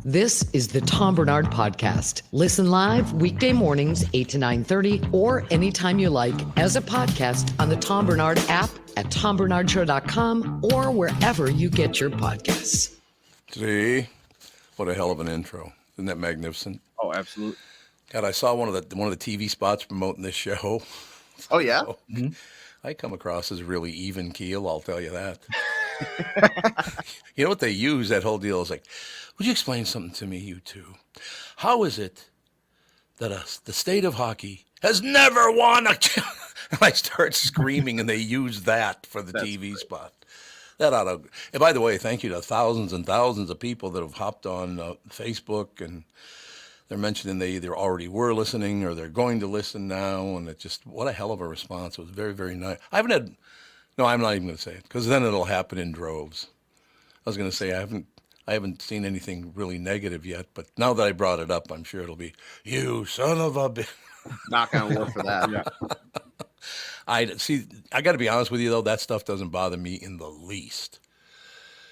This is the Tom Barnard Podcast. Listen live weekday mornings, 8 to 9:30, or anytime you like as a podcast on the Tom Barnard app at tombarnardshow.com or wherever you get your podcasts. See, what a hell of an intro. Isn't that magnificent? Oh, absolutely. God, I saw one of the TV spots promoting this show. Oh, yeah? So, I come across as really even keel, I'll tell you that. You know what they use, that whole deal is like, would you explain something to me, you two? How is it that the state of hockey has never won a and I start screaming, and they use that for the TV great. Spot. That ought to. And by the way, thank you to thousands and thousands of people that have hopped on Facebook, and they're mentioning they either already were listening or they're going to listen now, and it just, what a hell of a response. It was very, very nice. I'm not even going to say it, because then it'll happen in droves. I was going to say I haven't seen anything really negative yet, but now that I brought it up, I'm sure it'll be, you son of a bitch. Knock on wood for that. Yeah. I got to be honest with you, though, that stuff doesn't bother me in the least.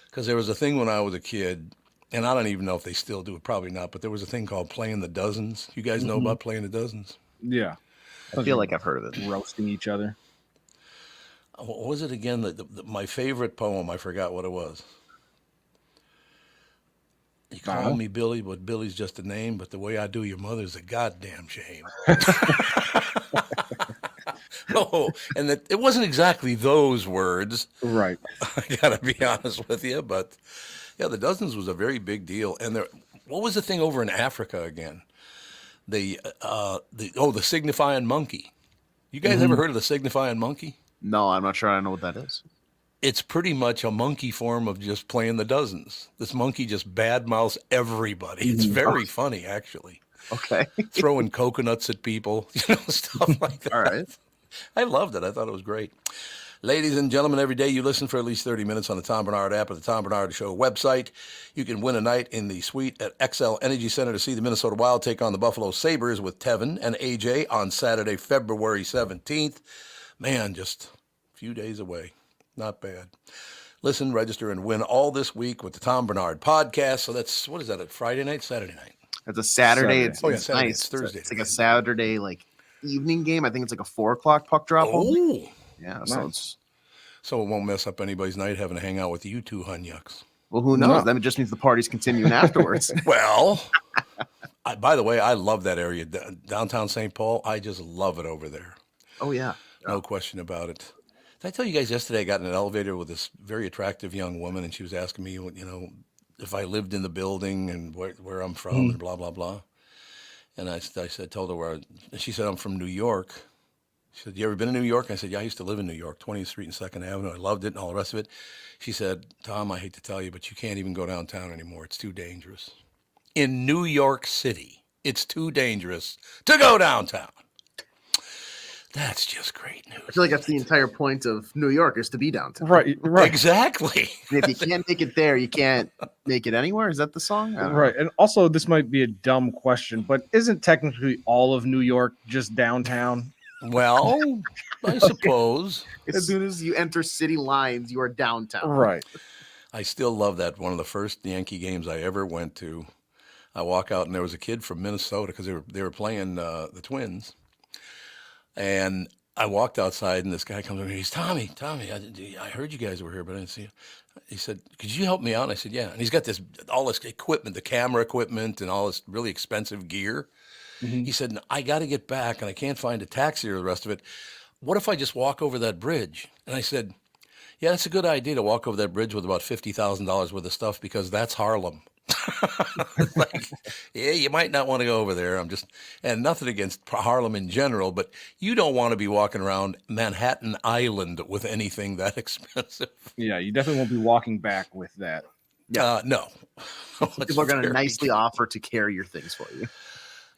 Because there was a thing when I was a kid, and I don't even know if they still do it, probably not, but there was a thing called playing the dozens. You guys know about playing the dozens? Yeah. I feel like I've heard of it. Roasting each other. What was it again? My favorite poem, I forgot what it was. You call me Billy, but Billy's just a name, but the way I do your mother's a goddamn shame. Oh, and it wasn't exactly those words. Right. I got to be honest with you, but yeah, the dozens was a very big deal. And what was the thing over in Africa again? The signifying monkey. You guys ever heard of the signifying monkey? No, I'm not sure I know what that is. It's pretty much a monkey form of just playing the dozens. This monkey just badmouths everybody. It's very funny, actually. Okay. Throwing coconuts at people, stuff like that. All right. I loved it. I thought it was great. Ladies and gentlemen, every day you listen for at least 30 minutes on the Tom Barnard app or the Tom Barnard Show website. You can win a night in the suite at XL Energy Center to see the Minnesota Wild take on the Buffalo Sabres with Tevin and AJ on Saturday, February 17th. Man, just a few days away. Not bad. Listen, register, and win all this week with the Tom Barnard Podcast. So that's, what is that, a Friday night, Saturday night? It's a Saturday. It's Saturday. nice. It's Thursday. It's like a Saturday, evening game. I think it's like a 4:00 puck drop. Oh. Yeah. Nice. So it won't mess up anybody's night having to hang out with you two hunyucks. Well, who knows? No. Then it just means the party's continuing afterwards. Well, by the way, I love that area. Downtown St. Paul, I just love it over there. Oh, yeah. No question about it. Did I tell you guys yesterday I got in an elevator with this very attractive young woman, and she was asking me, if I lived in the building and where I'm from and blah, blah, blah. And I told her she said, I'm from New York. She said, you ever been to New York? I said, yeah, I used to live in New York, 20th Street and 2nd Avenue. I loved it and all the rest of it. She said, Tom, I hate to tell you, but you can't even go downtown anymore. It's too dangerous. In New York City, it's too dangerous to go downtown. That's just great news. I feel like that's the entire point of New York is to be downtown. Right. Exactly. And if you can't make it there, you can't make it anywhere. Is that the song? Right. And also, this might be a dumb question, but isn't technically all of New York just downtown? Well, I suppose. As soon as you enter city lines, you are downtown. Right. I still love that. One of the first Yankee games I ever went to, I walk out and there was a kid from Minnesota because they were playing the Twins. And I walked outside, and this guy comes over and he's, Tommy, I heard you guys were here, but I didn't see you. He said, could you help me out? And I said, yeah. And he's got all this equipment, the camera equipment, and all this really expensive gear. Mm-hmm. He said, I got to get back, and I can't find a taxi or the rest of it. What if I just walk over that bridge? And I said, yeah, that's a good idea to walk over that bridge with about $50,000 worth of stuff because that's Harlem. Yeah, you might not want to go over there. And nothing against Harlem in general, but you don't want to be walking around Manhattan Island with anything that expensive. Yeah, you definitely won't be walking back with that. Yeah, no. People are going to nicely offer to carry your things for you.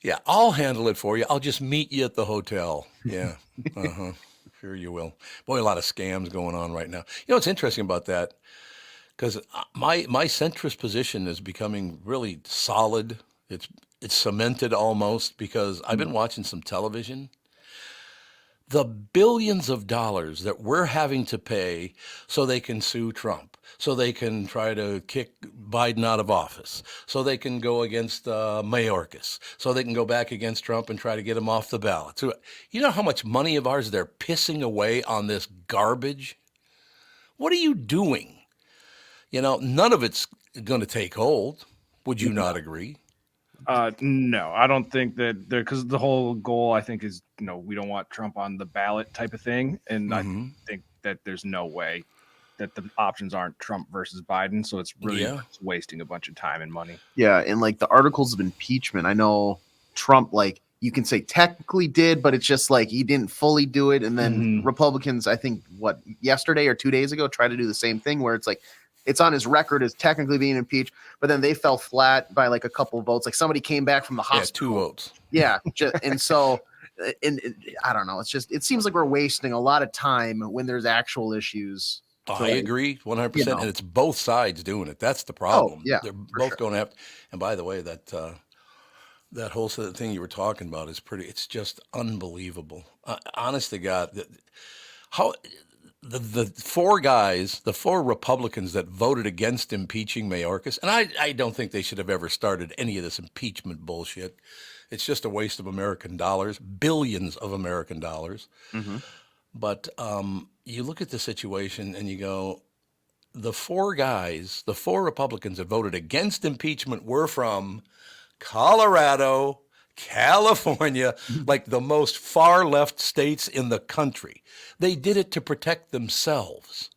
Yeah, I'll handle it for you. I'll just meet you at the hotel. Yeah, sure you will. Boy, a lot of scams going on right now. You know what's interesting about that? Because my centrist position is becoming really solid. It's cemented almost because I've been watching some television. the billions of dollars that we're having to pay so they can sue Trump, so they can try to kick Biden out of office, so they can go against Mayorkas, so they can go back against Trump and try to get him off the ballot. So, you know how much money of ours they're pissing away on this garbage? What are you doing? None of it's going to take hold. Would you not agree? No, I don't think that because the whole goal, I think, is we don't want Trump on the ballot type of thing, and I think that there's no way that the options aren't Trump versus Biden, so it's really just wasting a bunch of time and money. Yeah, and like the articles of impeachment, I know Trump, like you can say technically did, but it's just like he didn't fully do it, and then Republicans, I think, yesterday or 2 days ago, tried to do the same thing where it's like it's on his record as technically being impeached, but then they fell flat by like a couple of votes. Like somebody came back from the hospital. 2 votes. Yeah. And so, I don't know. It seems like we're wasting a lot of time when there's actual issues. I agree 100%. And it's both sides doing it. That's the problem. Oh, yeah, they're both going after. And by the way, that whole thing you were talking about is it's just unbelievable. Honest to God, how. The four Republicans that voted against impeaching Mayorkas, and I don't think they should have ever started any of this impeachment bullshit. It's just a waste of American dollars, billions of American dollars. Mm-hmm. But you look at the situation and you go, the four Republicans that voted against impeachment were from Colorado, California, like the most far left states in the country. They did it to protect themselves.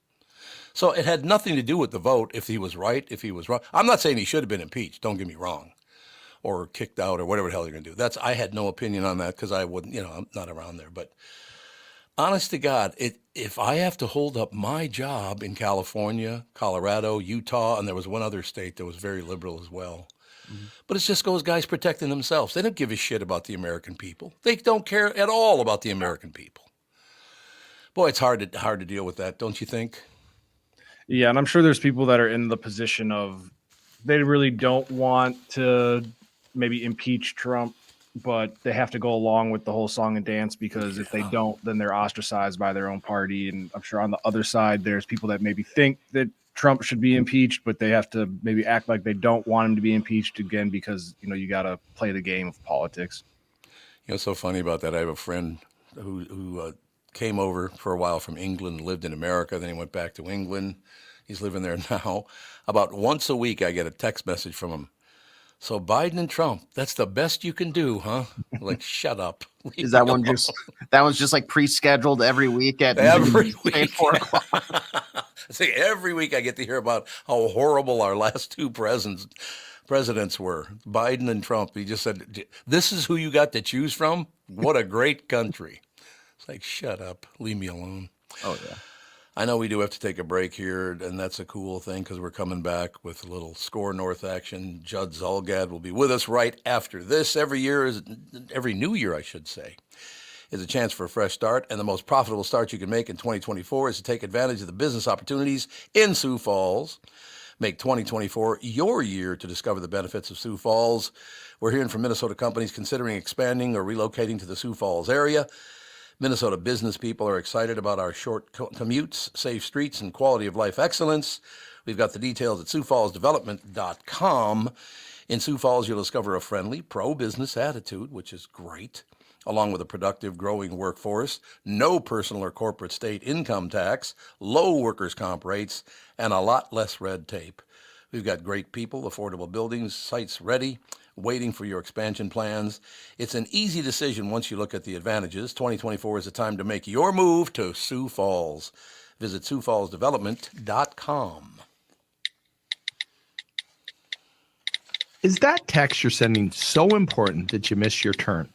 So it had nothing to do with the vote, if he was right, if he was wrong. I'm not saying he should have been impeached, don't get me wrong, or kicked out or whatever the hell they're going to do. I had no opinion on that because I wouldn't, I'm not around there. But honest to God, if I have to hold up my job in California, Colorado, Utah, and there was one other state that was very liberal as well, but it's just those guys protecting themselves. They don't give a shit about the American people. They don't care at all about the American people. Boy, it's hard to deal with that, don't you think? Yeah, and I'm sure there's people that are in the position of they really don't want to maybe impeach Trump, but they have to go along with the whole song and dance because if they don't, then they're ostracized by their own party. And I'm sure on the other side, there's people that maybe think that Trump should be impeached, but they have to maybe act like they don't want him to be impeached again because, you got to play the game of politics. What's so funny about that? I have a friend who came over for a while from England, lived in America, then he went back to England. He's living there now. About once a week, I get a text message from him. So Biden and Trump, that's the best you can do, huh? Like, shut up. Is that one that one's just like pre-scheduled every week at every week. 4 o'clock? See, every week I get to hear about how horrible our last two presidents were, Biden and Trump. He just said, this is who you got to choose from? What a great country. It's like, shut up. Leave me alone. Oh, yeah. I know we do have to take a break here, and that's a cool thing because we're coming back with a little SKOR North action. Judd Zulgad will be with us right after this. Every new year, I should say, is a chance for a fresh start, and the most profitable start you can make in 2024 is to take advantage of the business opportunities in Sioux Falls. Make 2024 your year to discover the benefits of Sioux Falls. We're hearing from Minnesota companies considering expanding or relocating to the Sioux Falls area. Minnesota business people are excited about our short commutes, safe streets, and quality of life excellence. We've got the details at SiouxFallsDevelopment.com. In Sioux Falls, you'll discover a friendly, pro-business attitude, which is great, along with a productive, growing workforce, no personal or corporate state income tax, low workers' comp rates, and a lot less red tape. We've got great people, affordable buildings, sites ready, waiting for your expansion plans. It's an easy decision once you look at the advantages. 2024 is the time to make your move to Sioux Falls. Visit SiouxFallsDevelopment.com. Is that text you're sending so important that you missed your turn?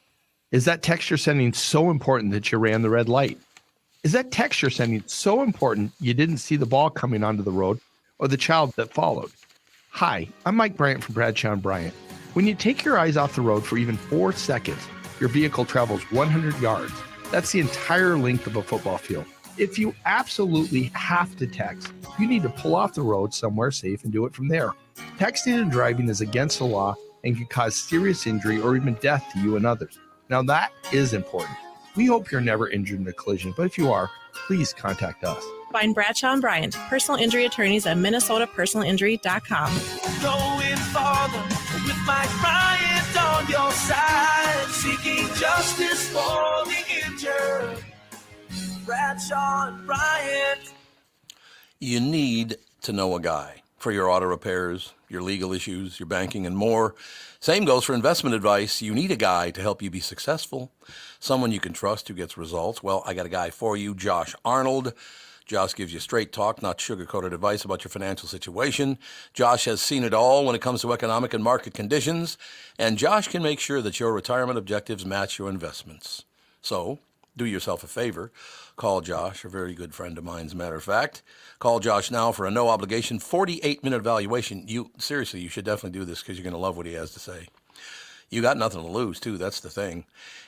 Is that text you're sending so important that you ran the red light? Is that text you're sending so important you didn't see the ball coming onto the road or the child that followed? Hi, I'm Mike Bryant from Bradshaw & Bryant. When you take your eyes off the road for even 4 seconds, your vehicle travels 100 yards. That's the entire length of a football field. If you absolutely have to text, you need to pull off the road somewhere safe and do it from there. Texting and driving is against the law and can cause serious injury or even death to you and others. Now that is important. We hope you're never injured in a collision, but if you are, please contact us. Find Bradshaw and Bryant, personal injury attorneys at minnesotapersonalinjury.com. Going farther with Mike Bryant on your side, seeking justice for the injured. Bradshaw and Bryant. You need to know a guy for your auto repairs, your legal issues, your banking, and more. Same goes for investment advice. You need a guy to help you be successful, someone you can trust who gets results. Well, I got a guy for you, Josh Arnold. Josh gives you straight talk, not sugar-coated advice about your financial situation. Josh has seen it all when it comes to economic and market conditions, and Josh can make sure that your retirement objectives match your investments. So, do yourself a favor. Call Josh, a very good friend of mine, as a matter of fact. Call Josh now for a no-obligation 48-minute evaluation. Seriously, you should definitely do this because you're going to love what he has to say. You got nothing to lose, too. That's the thing.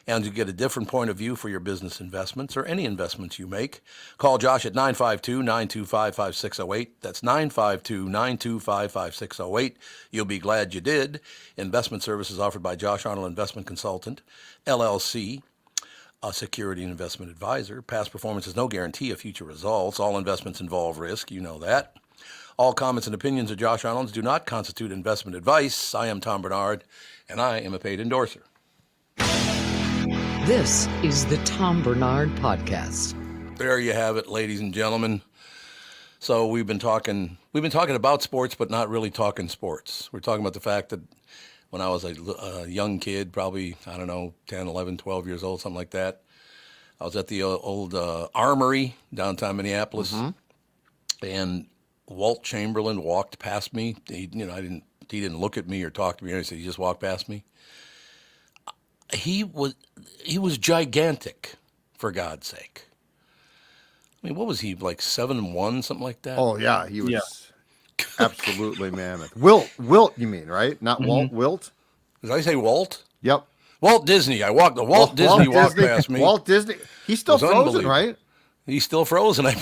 And you get a different point of view for your business investments or any investments you make. Call Josh at 952-925-5608. That's 952-925-5608. You'll be glad you did. Investment services offered by Josh Arnold Investment Consultant, LLC, a security and investment advisor. Past performance is no guarantee of future results. All investments involve risk. You know that. All comments and opinions of Josh Arnold's do not constitute investment advice. I am Tom Barnard, and I am a paid endorser. This is the Tom Barnard Podcast. There you have it, ladies and gentlemen. So we've been talking about sports, but not really talking sports. We're talking about the fact that when I was a young kid, probably, 10, 11, 12 years old, something like that, I was at the old Armory downtown Minneapolis, and Walt Chamberlain walked past me. He didn't look at me or talk to me or anything. He just walked past me. He was gigantic, for God's sake. I mean, what was he, like 7'1", something like that? Oh yeah, he was absolutely mammoth. Wilt, you mean, right? Not Walt. Wilt. Did I say Walt? Yep. Walt Disney. Walt Disney walked past me. Walt Disney. He's still frozen, right? He's still frozen. I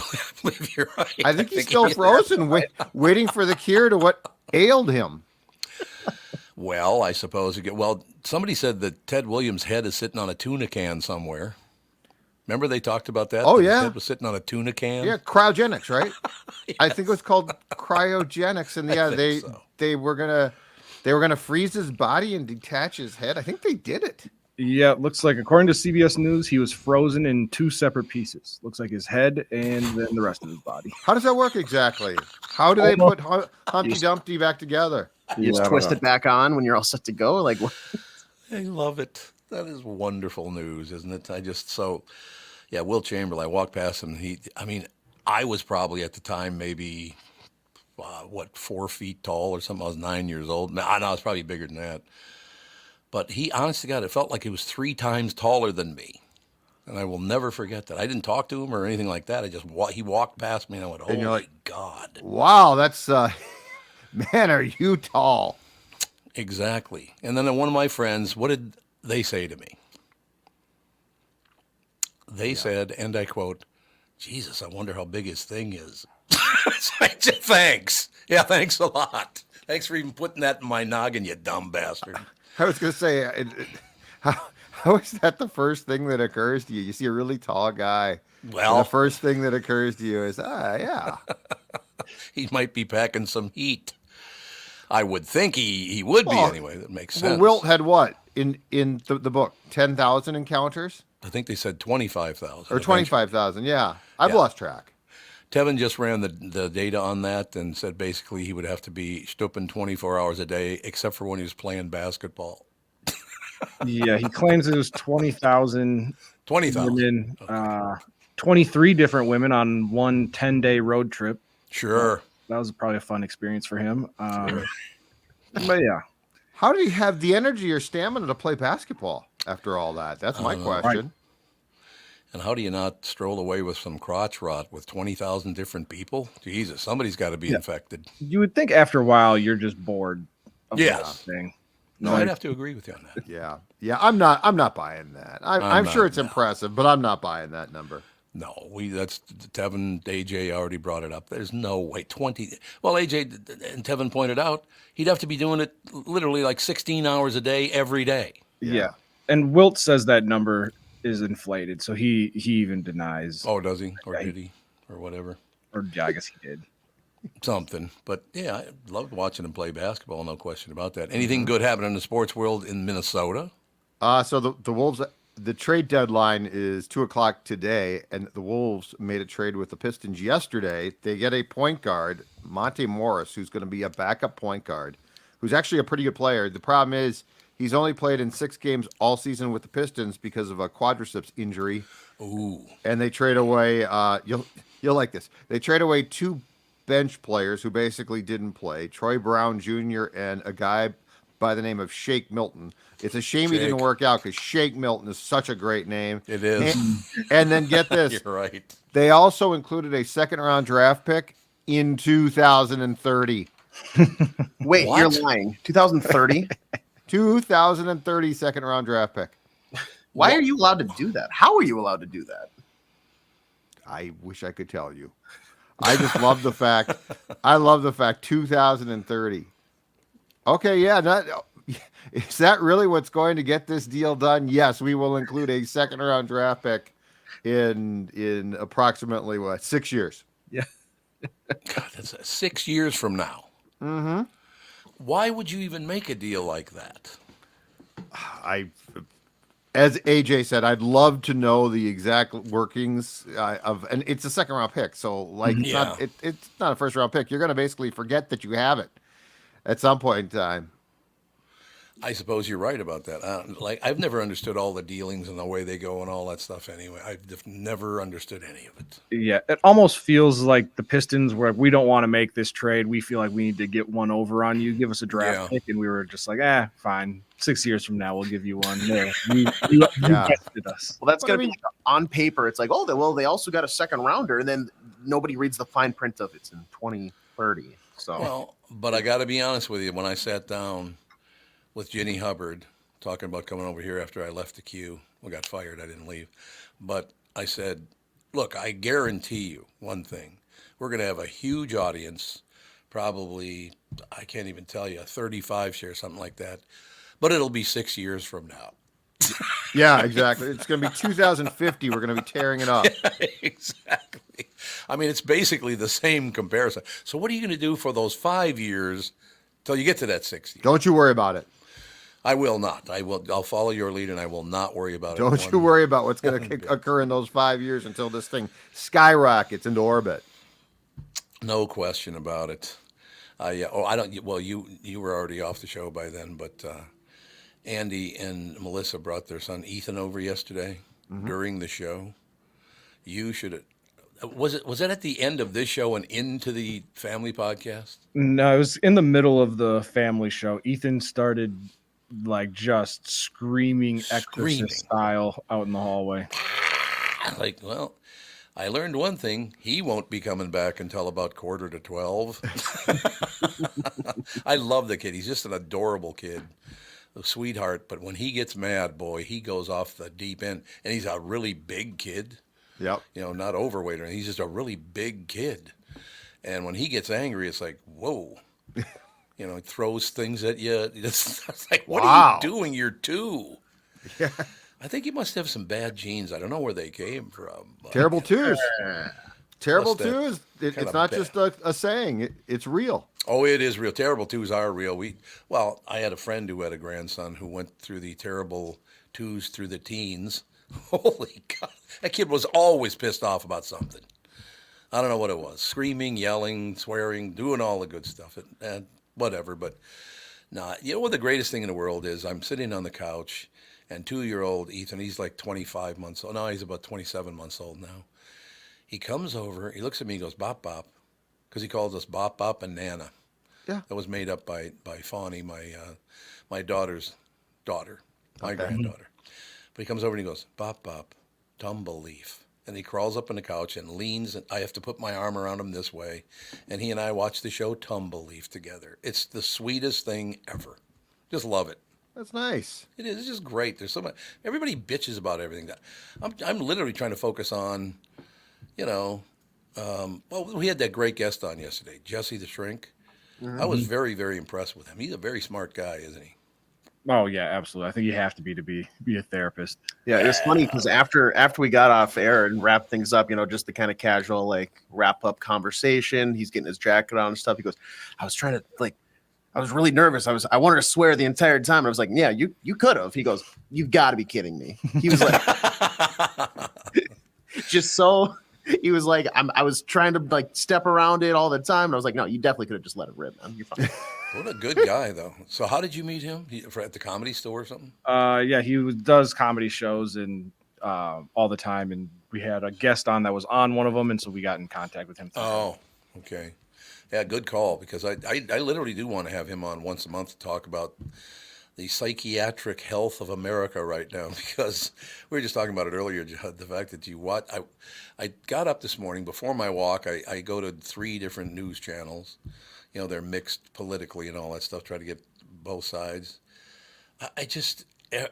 believe you're right. I think he's still frozen, waiting for the cure to what ailed him. Well, I suppose. Somebody said that Ted Williams' head is sitting on a tuna can somewhere. Remember they talked about that? Oh, His yeah. head was sitting on a tuna can? Yeah, cryogenics, right? Yes. I think it was called cryogenics, and they were gonna freeze his body and detach his head. I think they did it. Yeah, it looks like, according to CBS News, he was frozen in two separate pieces. Looks like his head and then the rest of his body. How does that work exactly? How do they put Humpty Dumpty back together? You just twist it back on when you're all set to go. Like, what? I love it. That is wonderful news, isn't it? Will Chamberlain, I walked past him. I was probably at the time maybe, 4 feet tall or something. I was 9 years old. No, I was probably bigger than that. But he, honest to God, it felt like he was 3 times taller than me. And I will never forget that. I didn't talk to him or anything like that. He walked past me and I went, oh my God. Wow, that's, man, are you tall? Exactly. And then one of my friends, what did they say to me? They said, and I quote, Jesus, I wonder how big his thing is. So I said, thanks. Yeah, thanks a lot. Thanks for even putting that in my noggin, you dumb bastard. I was going to say, how is that the first thing that occurs to you? You see a really tall guy. Well, the first thing that occurs to you is, yeah. He might be packing some heat. I would think he would be anyway. That makes sense. Well, Wilt had what in the book? 10,000 encounters? I think they said 25,000. Or 25,000, yeah. I've lost track. Tevin just ran the data on that and said basically he would have to be stooping 24 hours a day, except for when he was playing basketball. Yeah, he claims it was 20,000 women, okay. 23 different women on one 10-day road trip. Sure. That was probably a fun experience for him. But yeah. How did he have the energy or stamina to play basketball after all that? That's my question. Right. And how do you not stroll away with some crotch rot with 20,000 different people? Jesus, somebody's got to be infected. You would think after a while you're just bored of the thing. No, I'd have to agree with you on that. Yeah. I'm not buying that. I'm sure it's impressive, but I'm not buying that number. No, that's Tevin. AJ already brought it up. There's no way 20. Well, AJ and Tevin pointed out he'd have to be doing it literally like 16 hours a day every day. Yeah. And Wilt says that number is inflated. So he even denies. Oh, does he? Or did he? Or whatever. Or yeah, I guess he did. Something. But yeah, I loved watching him play basketball, no question about that. Anything good happening in the sports world in Minnesota? So the Wolves, the trade deadline is 2:00 today, and the Wolves made a trade with the Pistons yesterday. They get a point guard, Monte Morris, who's going to be a backup point guard, who's actually a pretty good player. The problem is he's only played in 6 games all season with the Pistons because of a quadriceps injury. Ooh. And they trade away. You'll like this. They trade away 2 bench players who basically didn't play, Troy Brown Jr. and a guy by the name of Shake Milton. It's a shame he didn't work out because Shake Milton is such a great name. It is. And then get this. You're right. They also included a second-round draft pick in 2030. Wait, What? you're lying. 2030? 2030 second-round draft pick. Why are you allowed to do that? How are you allowed to do that? I wish I could tell you. I just love the fact. I love the fact 2030. Okay, yeah. Is that really what's going to get this deal done? Yes, we will include a second-round draft pick in approximately 6 years. Yeah. God, that's 6 years from now. Mm-hmm. Why would you even make a deal like that? As AJ said, I'd love to know the exact workings and it's a second-round pick, so it's not a first-round pick. You're going to basically forget that you have it at some point in time. I suppose you're right about that. I've never understood all the dealings and the way they go and all that stuff anyway. I've just never understood any of it. Yeah, it almost feels like the Pistons were, we don't want to make this trade. We feel like we need to get one over on you. Give us a draft pick. And we were just like, fine. 6 years from now, we'll give you one. There, you tested us. Well, that's going to be on paper. It's like, they also got a second rounder. And then nobody reads the fine print of it's in 2030. So, well, but I got to be honest with you. When I sat down with Ginny Hubbard, talking about coming over here after I left the queue. I got fired. I didn't leave. But I said, look, I guarantee you one thing. We're going to have a huge audience, probably, I can't even tell you, a 35 share, something like that. But it'll be 6 years from now. Yeah, exactly. It's going to be 2050. We're going to be tearing it up. Yeah, exactly. I mean, it's basically the same comparison. So what are you going to do for those 5 years till you get to that 60? Don't you worry about it. I will not. I'll follow your lead, and I will not worry about it. Don't you worry about what's going to occur in those 5 years until this thing skyrockets into orbit. No question about it. I don't. Well, you were already off the show by then, but Andy and Melissa brought their son Ethan over yesterday during the show. You should. Was that at the end of this show and into the family podcast? No, it was in the middle of the family show. Ethan started just screaming exorcist style out in the hallway. Well, I learned one thing. He won't be coming back until about 11:45. I love the kid. He's just an adorable kid, a sweetheart. But when he gets mad, boy, he goes off the deep end. And he's a really big kid. Yep. Not overweight or anything. He's just a really big kid. And when he gets angry, it's like, whoa. He throws things at you. It's like, what are you doing? You're 2. Yeah. I think you must have some bad genes. I don't know where they came from. Terrible twos. Terrible twos. It's not just a saying. It's real. Oh, it is real. Terrible twos are real. I had a friend who had a grandson who went through the terrible twos through the teens. Holy God. That kid was always pissed off about something. I don't know what it was. Screaming, yelling, swearing, doing all the good stuff. Whatever. But what the greatest thing in the world is? I'm sitting on the couch, and 2-year-old Ethan, he's like 25 months old. No, he's about 27 months old now. He comes over, he looks at me, he goes, Bop, Bop, because he calls us Bop, Bop, and Nana. Yeah. That was made up by Fawny, my daughter's daughter, my granddaughter. But he comes over and he goes, Bop, Bop, Tumbleleaf. And he crawls up on the couch and leans, and I have to put my arm around him this way. And he and I watch the show Tumbleleaf together. It's the sweetest thing ever. Just love it. That's nice. It is. It's just great. There's so much. Everybody bitches about everything. I'm literally trying to focus on, we had that great guest on yesterday, Jesse the Shrink. I was very, very impressed with him. He's a very smart guy, isn't he? Oh yeah, absolutely. I think you have to be a therapist. Yeah, it's funny because after we got off air and wrapped things up, just the kind of casual like wrap up conversation. He's getting his jacket on and stuff. He goes, I was trying to I was really nervous. I wanted to swear the entire time. And I was like, yeah, you could have. He goes, you've got to be kidding me. He was like, just so. He was like, I was trying to like step around it all the time. And I was like, no, you definitely could have just let it rip, man. You're fine. What a good guy, though. So how did you meet him? At the Comedy Store or something? Yeah, he does comedy shows and all the time, and we had a guest on that was on one of them, and so we got in contact with him. Oh, okay. Yeah, good call, because I literally do want to have him on once a month to talk about the psychiatric health of America right now, because we were just talking about it earlier, Judd, the fact that I got up this morning before my walk. I go to 3 different news channels. They're mixed politically and all that stuff, try to get both sides.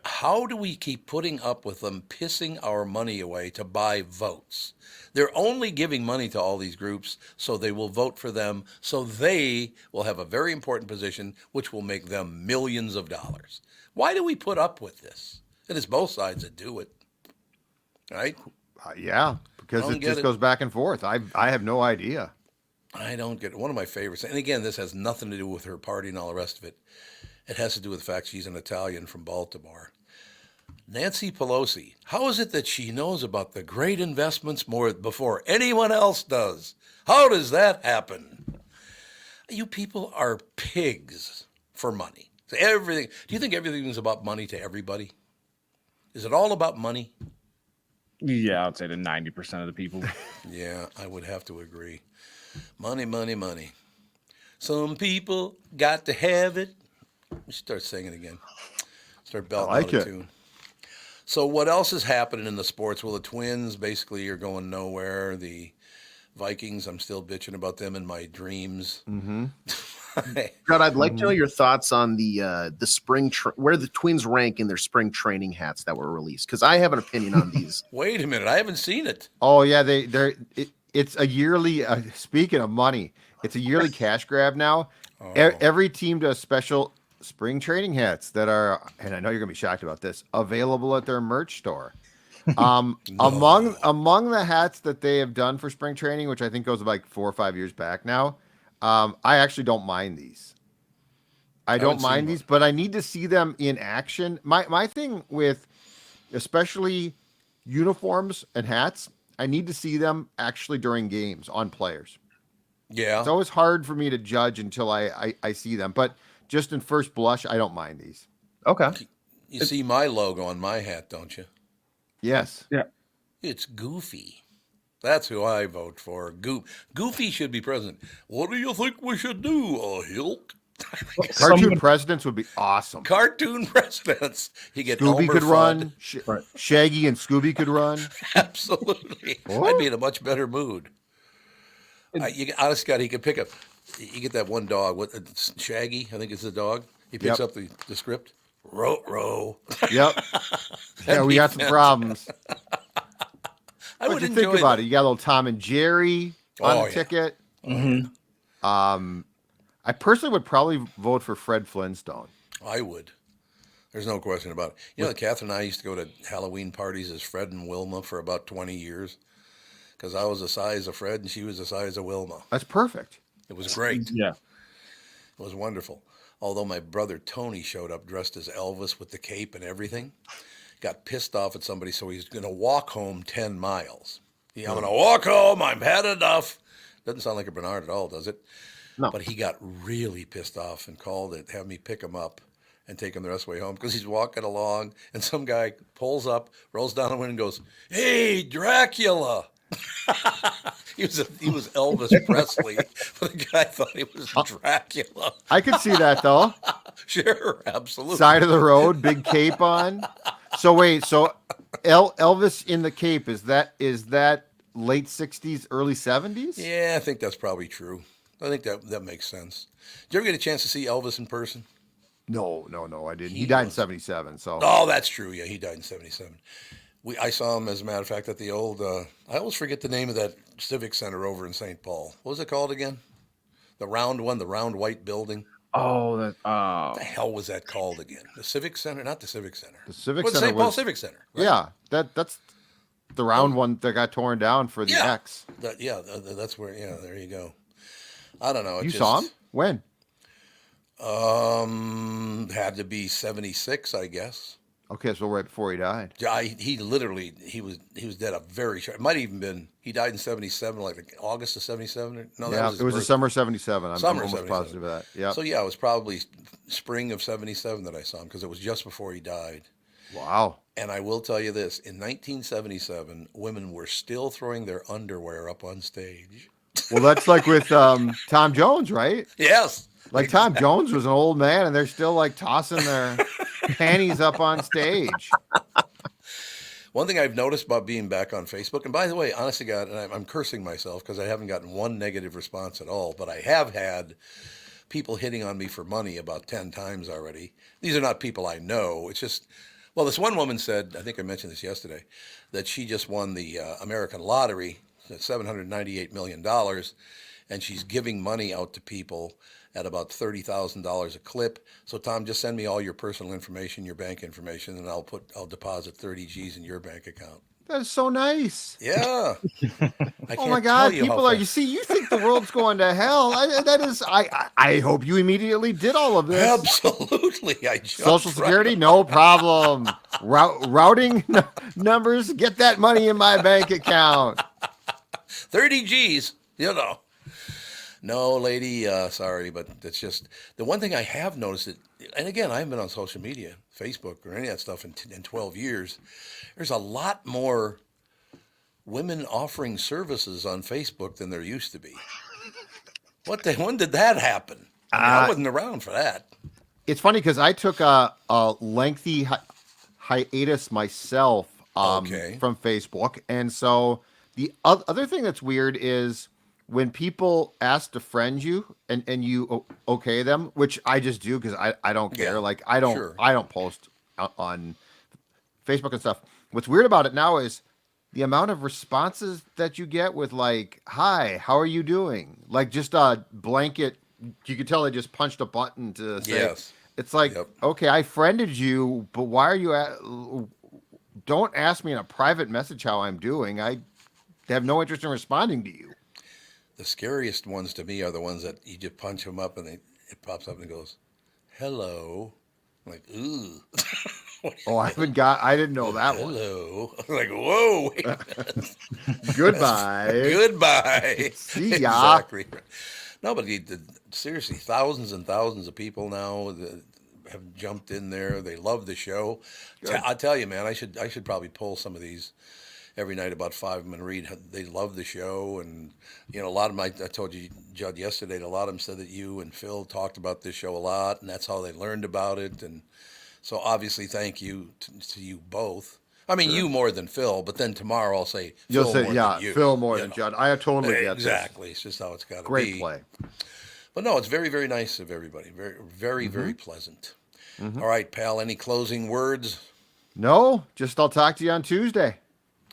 How do we keep putting up with them pissing our money away to buy votes? They're only giving money to all these groups so they will vote for them, so they will have a very important position, which will make them millions of dollars. Why do we put up with this? And it's both sides that do it, right? Yeah, because it just goes back and forth. I have no idea. I don't get it. One of my favorites, and again, this has nothing to do with her party and all the rest of it. It has to do with the fact she's an Italian from Baltimore. Nancy Pelosi, how is it that she knows about the great investments more before anyone else does? How does that happen? You people are pigs for money. So everything. Do you think everything is about money to everybody? Is it all about money? Yeah, I'd say to 90% of the people. Yeah, I would have to agree. Money, money, money. Some people got to have it. We start singing again. Start belting out a tune. So what else is happening in the sports? Well, the Twins basically are going nowhere. The Vikings, I'm still bitching about them in my dreams. Mm-hmm. Judd, I'd like to know your thoughts on the spring where the Twins rank in their spring training hats that were released, because I have an opinion on these. Wait a minute, I haven't seen it. Oh yeah, it's a yearly. Speaking of money, it's a yearly cash grab now. Oh. Every team does special spring training hats that are, and I know you're gonna be shocked about this, available at their merch store. No. Among the hats that they have done for spring training, which I think goes like 4 or 5 years back now, I actually don't mind these. I don't mind these, but I need to see them in action. My thing with especially uniforms and hats, I need to see them actually during games on players. Yeah, it's always hard for me to judge until I see them, but just in first blush, I don't mind these. Okay. You see my logo on my hat, don't you? Yes. Yeah. It's Goofy. That's who I vote for. Goofy should be president. What do you think we should do, Hilk? Cartoon presidents would be awesome. Cartoon presidents. You get Scooby Elmer could Fudd. run. Shaggy and Scooby could run. Absolutely. I'd be in a much better mood. Honest God, he could pick up. You get that one dog. Shaggy, I think it's the dog. He picks up the script. Row. Yep. Yeah, we got some problems. I would think about it. You got a little Tom and Jerry on the ticket. Mm-hmm. I personally would probably vote for Fred Flintstone. I would. There's no question about it. You know, Catherine and I used to go to Halloween parties as Fred and Wilma for about 20 years because I was the size of Fred and she was the size of Wilma. That's perfect. It was great. Yeah. It was wonderful. Although my brother Tony showed up dressed as Elvis with the cape and everything, got pissed off at somebody, so he's going to walk home 10 miles. I'm going to walk home. I've had enough. Doesn't sound like a Barnard at all, does it? No. But he got really pissed off and called it, have me pick him up and take him the rest of the way home because he's walking along and some guy pulls up, rolls down the window and goes, "Hey, Dracula." He was Elvis Presley, but the guy thought he was Dracula. I could see that though. Sure, absolutely. Side of the road, big cape on. So wait, Elvis in the cape, is that late 60s, early 70s? Yeah, I think that's probably true. I think that makes sense. Did you ever get a chance to see Elvis in person? No, I didn't. He died in 77. So. Oh, that's true. Yeah, he died in 77. I saw him, as a matter of fact, at the old. I always forget the name of that civic center over in St. Paul. What was it called again? The round one, the round white building. Oh, that. What the hell was that called again? The Civic Center? Not the Civic Center. The Civic Well, the Center St. Paul was Civic Center. Right? yeah. That's the round one that got torn down for the Yeah. X. That's where. Yeah, there you go. I don't know. You saw him when? Had to be 76, I guess. Okay, so right before he died. He literally he was dead a very short. It might have even been he died in 77, like August of 77. No, that Yeah, was his it was the birth- summer '77. I'm Summer almost 77. positive of that. Yeah. So yeah, it was probably spring of 77 that I saw him because it was just before he died. Wow. And I will tell you this: in 1977, women were still throwing their underwear up on stage. Well, that's like with Tom Jones, right? Yes. Like Tom Jones was an old man, and they're still like tossing their panties up on stage. One thing I've noticed about being back on Facebook, and by the way, honest to God, and I'm cursing myself because I haven't gotten one negative response at all, but I have had people hitting on me for money about 10 times already. These are not people I know. It's just, well, this one woman said, I think I mentioned this yesterday, that she just won the American lottery, $798 million, and she's giving money out to people at about $30,000 a clip. So Tom, just send me all your personal information, your bank information, and I'll deposit 30 G's in your bank account. That is so nice. Yeah. Oh my God, people are. You see, you think the world's going to hell? I hope you immediately did all of this. Absolutely. Social Security, no problem. Routing numbers, get that money in my bank account. 30 G's, you know. No, lady, sorry, but it's just the one thing I have noticed it, and again, I haven't been on social media, Facebook, or any of that stuff in 12 years. There's a lot more women offering services on Facebook than there used to be. When did that happen? I wasn't around for that. It's funny because I took a lengthy hiatus myself from Facebook, and so the other thing that's weird is when people ask to friend you and you okay them, which I just do because I don't care. Yeah, like I don't post on Facebook and stuff. What's weird about it now is the amount of responses that you get with like, "Hi, how are you doing?" Like just a blanket. You could tell they just punched a button to say. Yes. It's like, okay, I friended you, but why are you don't ask me in a private message how I'm doing. I have no interest in responding to you. The scariest ones to me are the ones that you just punch them up and it pops up and it goes, "Hello." I'm like, ooh. I didn't know that one. Hello. I'm like, whoa. Wait a minute. Goodbye. Goodbye. See ya. Exactly. No, but seriously, thousands and thousands of people now that have jumped in there. They love the show. I tell you, man, I should probably pull some of these every night, about 5 of them, and read. They love the show, and a lot of them. I told you, Judd, yesterday. A lot of them said that you and Phil talked about this show a lot, and that's how they learned about it. And so, obviously, thank you to you both. I mean, you more than Phil, but then tomorrow I'll say Phil more than you. Phil more than Judd. I totally get exactly. It's just how it's got to be. Great play. But no, it's very, very nice of everybody. Very, very, very pleasant. All right, pal. Any closing words? No, just I'll talk to you on Tuesday.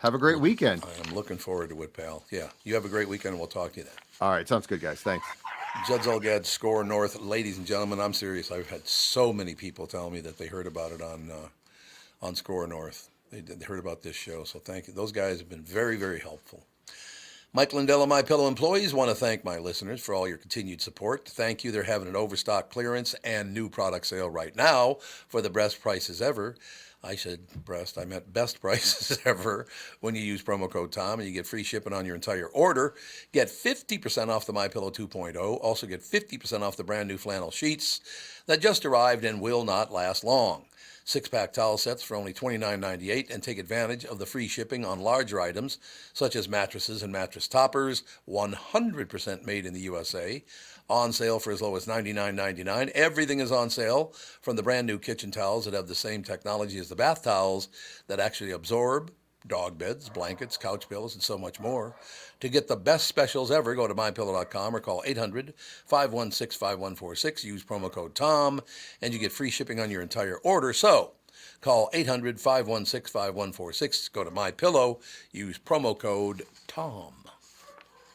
Have a great weekend. I'm looking forward to it, pal. Yeah, you have a great weekend, and we'll talk to you then. All right, sounds good, guys. Thanks. Judd Zulgad, SKOR North. Ladies and gentlemen, I'm serious. I've had so many people tell me that they heard about it on SKOR North. They heard about this show, so thank you. Those guys have been very, very helpful. Mike Lindell and MyPillow employees want to thank my listeners for all your continued support. Thank you. They're having an overstock clearance and new product sale right now for the best prices ever. I meant best prices ever when you use promo code TOM, and you get free shipping on your entire order. Get 50% off the MyPillow 2.0. Also get 50% off the brand new flannel sheets that just arrived and will not last long. 6-pack towel sets for only $29.98, and take advantage of the free shipping on larger items such as mattresses and mattress toppers, 100% made in the USA. On sale for as low as $99.99. Everything is on sale, from the brand new kitchen towels that have the same technology as the bath towels that actually absorb, dog beds, blankets, couch pillows, and so much more. To get the best specials ever, go to mypillow.com or call 800-516-5146. Use promo code TOM, and you get free shipping on your entire order. So call 800-516-5146. Go to MyPillow. Use promo code TOM.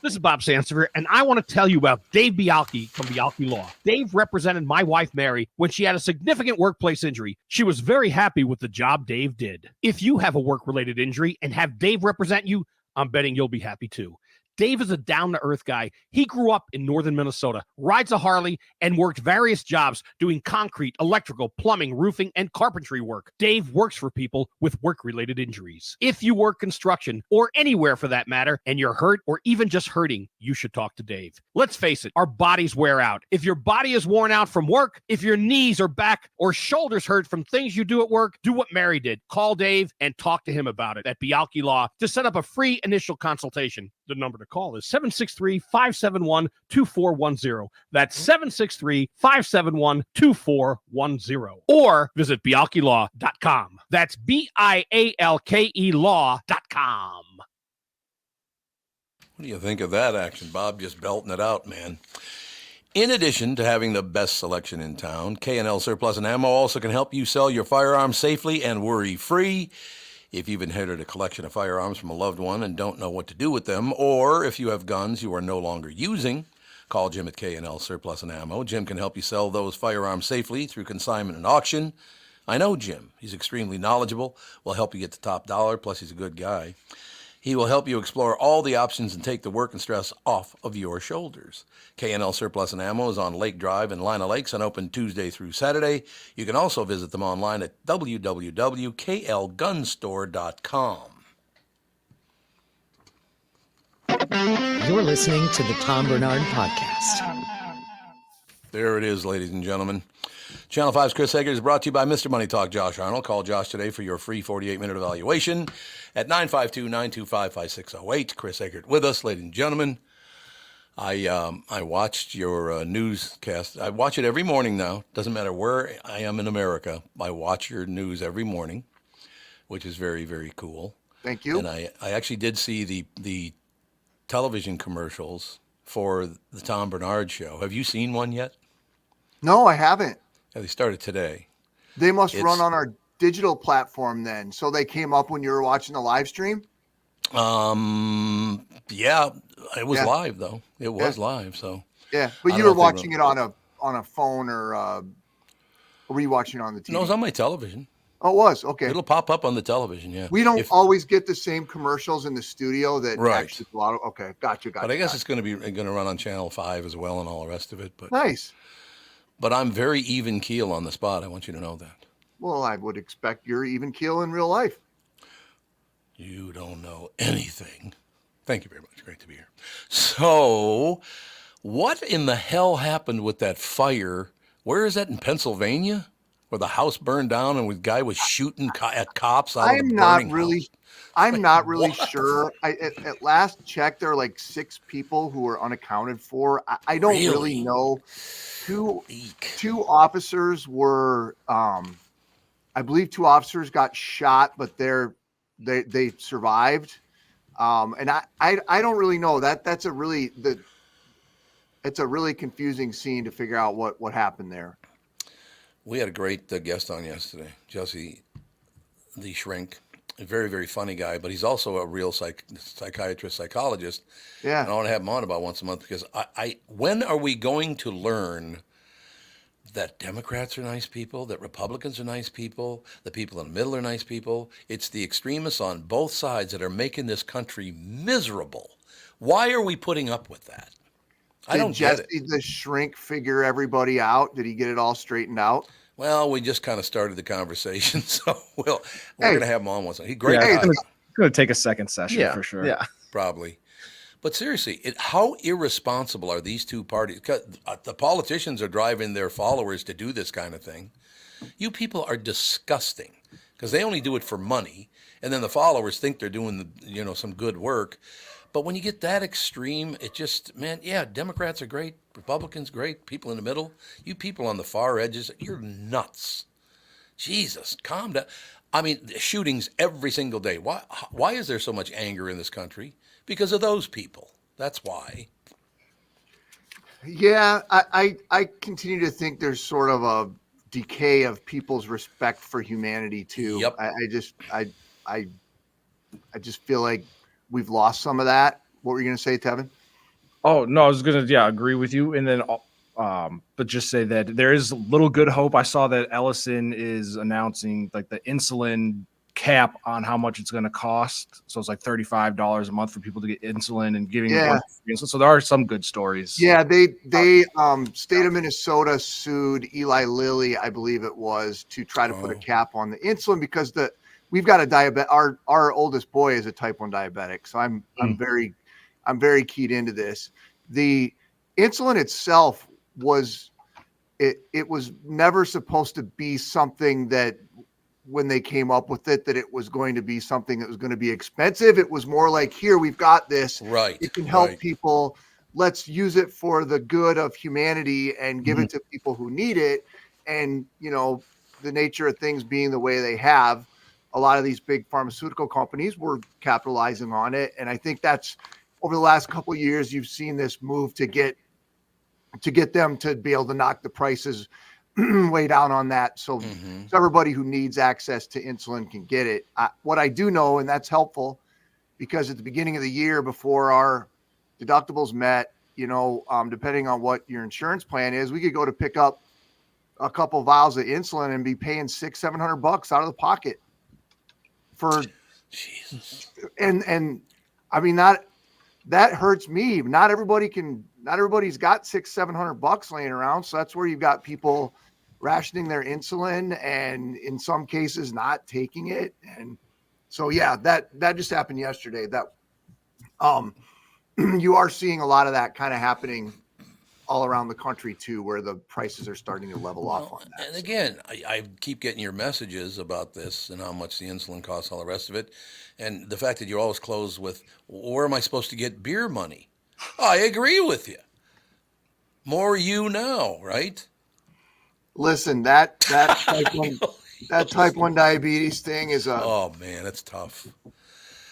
This is Bob Sansevier, and I want to tell you about Dave Bialki from Bialki Law. Dave represented my wife, Mary, when she had a significant workplace injury. She was very happy with the job Dave did. If you have a work-related injury and have Dave represent you, I'm betting you'll be happy too. Dave is a down-to-earth guy. He grew up in northern Minnesota, rides a Harley, and worked various jobs doing concrete, electrical, plumbing, roofing, and carpentry work. Dave works for people with work-related injuries. If you work construction, or anywhere for that matter, and you're hurt or even just hurting, you should talk to Dave. Let's face it, our bodies wear out. If your body is worn out from work, if your knees or back or shoulders hurt from things you do at work, do what Mary did. Call Dave and talk to him about it at Bialki Law to set up a free initial consultation. The number to call is 763-571-2410. That's 763-571-2410. Or visit bialkilaw.com. That's BIALKE law.com. What do you think of that action, Bob? Just belting it out, man. In addition to having the best selection in town, K&L Surplus and Ammo also can help you sell your firearms safely and worry-free. If you've inherited a collection of firearms from a loved one and don't know what to do with them, or if you have guns you are no longer using, call Jim at K&L Surplus and Ammo. Jim can help you sell those firearms safely through consignment and auction. I know Jim. He's extremely knowledgeable, will help you get the top dollar, plus he's a good guy. He will help you explore all the options and take the work and stress off of your shoulders. K&L Surplus and Ammo is on Lake Drive in Lina Lakes and open Tuesday through Saturday. You can also visit them online at www.klgunstore.com. You're listening to the Tom Barnard Podcast. There it is, ladies and gentlemen. Channel 5's Chris Egert is brought to you by Mr. Money Talk, Josh Arnold. Call Josh today for your free 48-minute evaluation at 952-925-5608. Chris Egert with us, ladies and gentlemen. I watched your newscast. I watch it every morning now. Doesn't matter where I am in America. I watch your news every morning, which is very, very cool. Thank you. And I actually did see the television commercials for the Tom Barnard Show. Have you seen one yet? No, I haven't. Yeah, they started today. They must run on our digital platform then. So they came up when you were watching the live stream? Yeah, it was live though. It was live, so. Yeah, but you were watching it on a phone or were you watching it on the TV? No, it was on my television. Oh, it was? Okay. It'll pop up on the television, yeah. We don't always get the same commercials in the studio that actually a lot of, okay, gotcha. But I guess it's going to run on Channel 5 as well and all the rest of it. But nice. But I'm very even keel on the spot. I want you to know that. Well, I would expect you're even keel in real life. You don't know anything. Thank you very much. Great to be here. So, what in the hell happened with that fire? Where is that, in Pennsylvania? Where the house burned down and the guy was shooting at cops out of the burning house? I'm not really sure. At last check, there are like 6 people who are unaccounted for. I don't really know. Two officers were, I believe 2 officers got shot, but they survived. And I don't really know. It's a really confusing scene to figure out what happened there. We had a great guest on yesterday, Jesse the Shrink. A very, very funny guy, but he's also a real psychiatrist, psychologist. Yeah. And I want to have him on about once a month because when are we going to learn that Democrats are nice people, that Republicans are nice people, the people in the middle are nice people? It's the extremists on both sides that are making this country miserable. Why are we putting up with that? I don't get it. Did Jesse the Shrink figure everybody out? Did he get it all straightened out? Well, we just kind of started the conversation, so we're going to have him on once. He's great. It's going to take a second session for sure. Yeah, probably. But seriously, how irresponsible are these two parties? 'Cause the politicians are driving their followers to do this kind of thing. You people are disgusting because they only do it for money, and then the followers think they're doing some good work. But when you get that extreme, it just, Democrats are great, Republicans great, people in the middle. You people on the far edges, you're nuts. Jesus, calm down. I mean, shootings every single day. Why is there so much anger in this country? Because of those people. That's why. Yeah, I continue to think there's sort of a decay of people's respect for humanity too. Yep. I just feel like we've lost some of that. What were you going to say, Tevin? Oh no, I was gonna agree with you, and then but just say that there is little good hope. I saw that Ellison is announcing like the insulin cap on how much it's going to cost. So it's like $35 a month for people to get insulin and giving a bunch of insulin. So there are some good stories. Yeah, they state of Minnesota sued Eli Lilly, I believe it was, to try to put a cap on the insulin because we've got a diabetic. Our oldest boy is a type 1 diabetic, so I'm very keyed into this. The insulin itself was never supposed to be something that when they came up with it, that it was going to be something that was going to be expensive. It was more like, here, we've got this. Right. It can help people. Let's use it for the good of humanity and give it to people who need it. And, the nature of things being the way they have, a lot of these big pharmaceutical companies were capitalizing on it. And I think that's over the last couple of years, you've seen this move to get them to be able to knock the prices way down on that. So everybody who needs access to insulin can get it. What I do know, and that's helpful, because at the beginning of the year before our deductibles met, depending on what your insurance plan is, we could go to pick up a couple vials of insulin and be paying $600-700 out of the pocket for Jesus. And I mean, that hurts me. Not everybody's got $600-700 laying around. So that's where you've got people rationing their insulin and in some cases not taking it. And so, that just happened yesterday. That you are seeing a lot of that kind of happening all around the country too, where the prices are starting to level off on that. And again, I keep getting your messages about this and how much the insulin costs, all the rest of it. And the fact that you always close with, where am I supposed to get beer money? I agree with you. More you know, right? Listen, that type 1 diabetes thing is oh man, it's tough.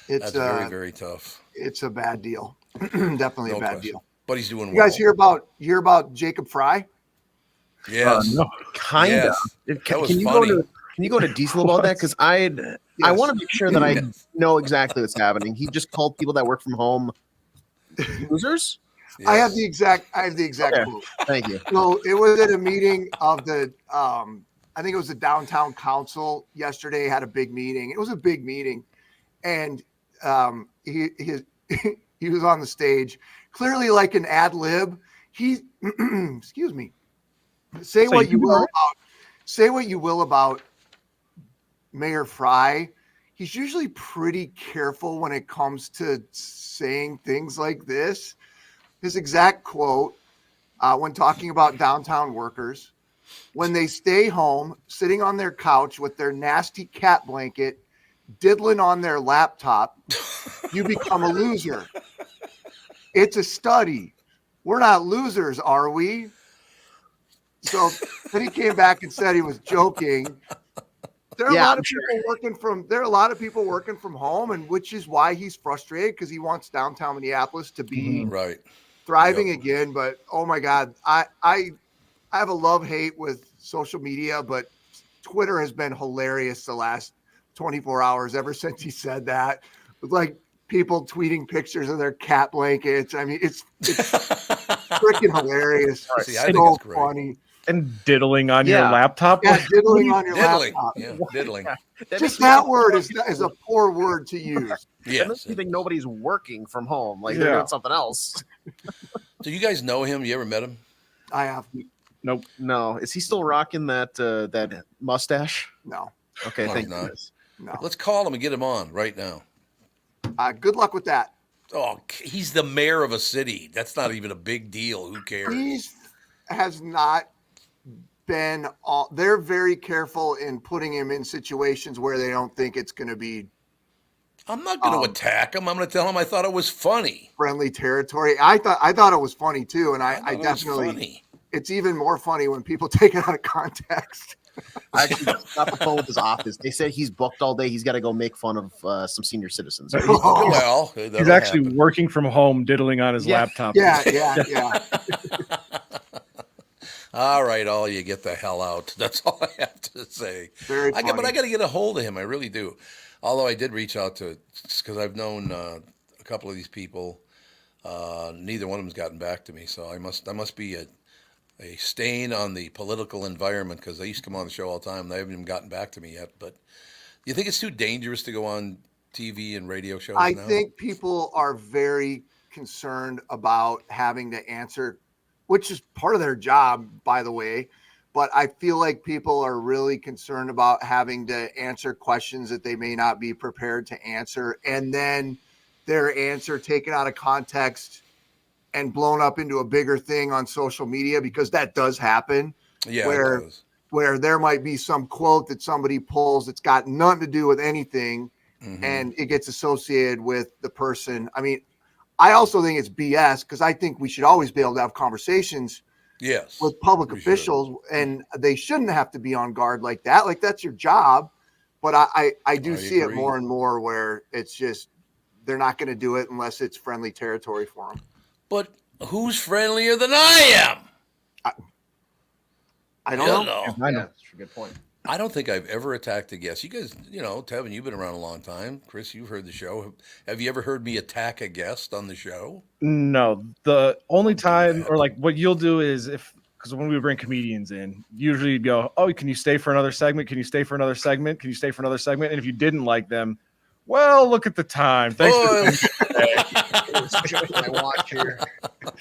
That's very, very tough. It's a bad deal. Definitely a bad deal. But he's doing well. You guys hear about Jacob Frey? Yes. No, kind of. Yes. Can you go to detail about that? Because I want to make sure that I know exactly what's happening. He just called people that work from home losers. Yes. I have the exact quote. Thank you. So it was at a meeting of the I think it was the downtown council yesterday, had a big meeting. It was a big meeting. And he was on the stage, clearly like an ad lib. He excuse me. Say what you will about Mayor Frey. He's usually pretty careful when it comes to saying things like this. His exact quote, when talking about downtown workers, when they stay home, sitting on their couch with their nasty cat blanket, diddling on their laptop, you become a loser. It's a study. We're not losers, are we? So then he came back and said he was joking. There are a lot of people working from home, and which is why he's frustrated, because he wants downtown Minneapolis to be thriving again. But oh my God, I have a love-hate with social media, but Twitter has been hilarious the last 24 hours ever since he said that, with like people tweeting pictures of their cat blankets. I mean, it's freaking hilarious. See, it's so funny. And diddling on your laptop. Yeah, diddling on your laptop. Yeah, diddling. Just that word is a poor word to use. Yes. You think nobody's working from home, like they're doing something else. So you guys know him? You ever met him? I have. Nope. No. Is he still rocking that mustache? No. Okay, thank you. No. Let's call him and get him on right now. Good luck with that. Oh, he's the mayor of a city. That's not even a big deal. Who cares? He has not been they're very careful in putting him in situations where they don't think it's going to be. I'm not going to attack him. I'm going to tell him I thought it was funny. Friendly territory. I thought it was funny too, and I definitely. It's even more funny when people take it out of context. I actually got the phone with his office. They said he's booked all day. He's got to go make fun of some senior citizens. Well, he's actually working from home, diddling on his laptop. Yeah. All right, all you get the hell out. That's all I have to say. But I got to get a hold of him. I really do. Although I did reach out to, because I've known a couple of these people Neither one of them's gotten back to me, so I must be a stain on the political environment, because they used to come on the show all the time. They haven't even gotten back to me yet. But you think it's too dangerous to go on TV and radio shows I now? think people are very concerned about having to answer, which is part of their job, by the way. But I feel like people are really concerned about having to answer questions that they may not be prepared to answer, and then their answer taken out of context and blown up into a bigger thing on social media, because that does happen. Yeah, where there might be some quote that somebody pulls that's got nothing to do with anything, and it gets associated with the person. I mean, I also think it's BS, because I think we should always be able to have conversations with public officials, and they shouldn't have to be on guard like that. Like, that's your job. But I do see it more and more where it's just, they're not going to do it unless it's friendly territory for them. But who's friendlier than I am? I don't know. I know. That's a good point. I don't think I've ever attacked a guest. You guys, Tevin, you've been around a long time. Chris, you've heard the show. Have you ever heard me attack a guest on the show? No. The only time, or like what you'll do is because when we bring comedians in, usually you'd go, oh, can you stay for another segment? Can you stay for another segment? Can you stay for another segment? And if you didn't like them, well, look at the time. Thanks for my watch here.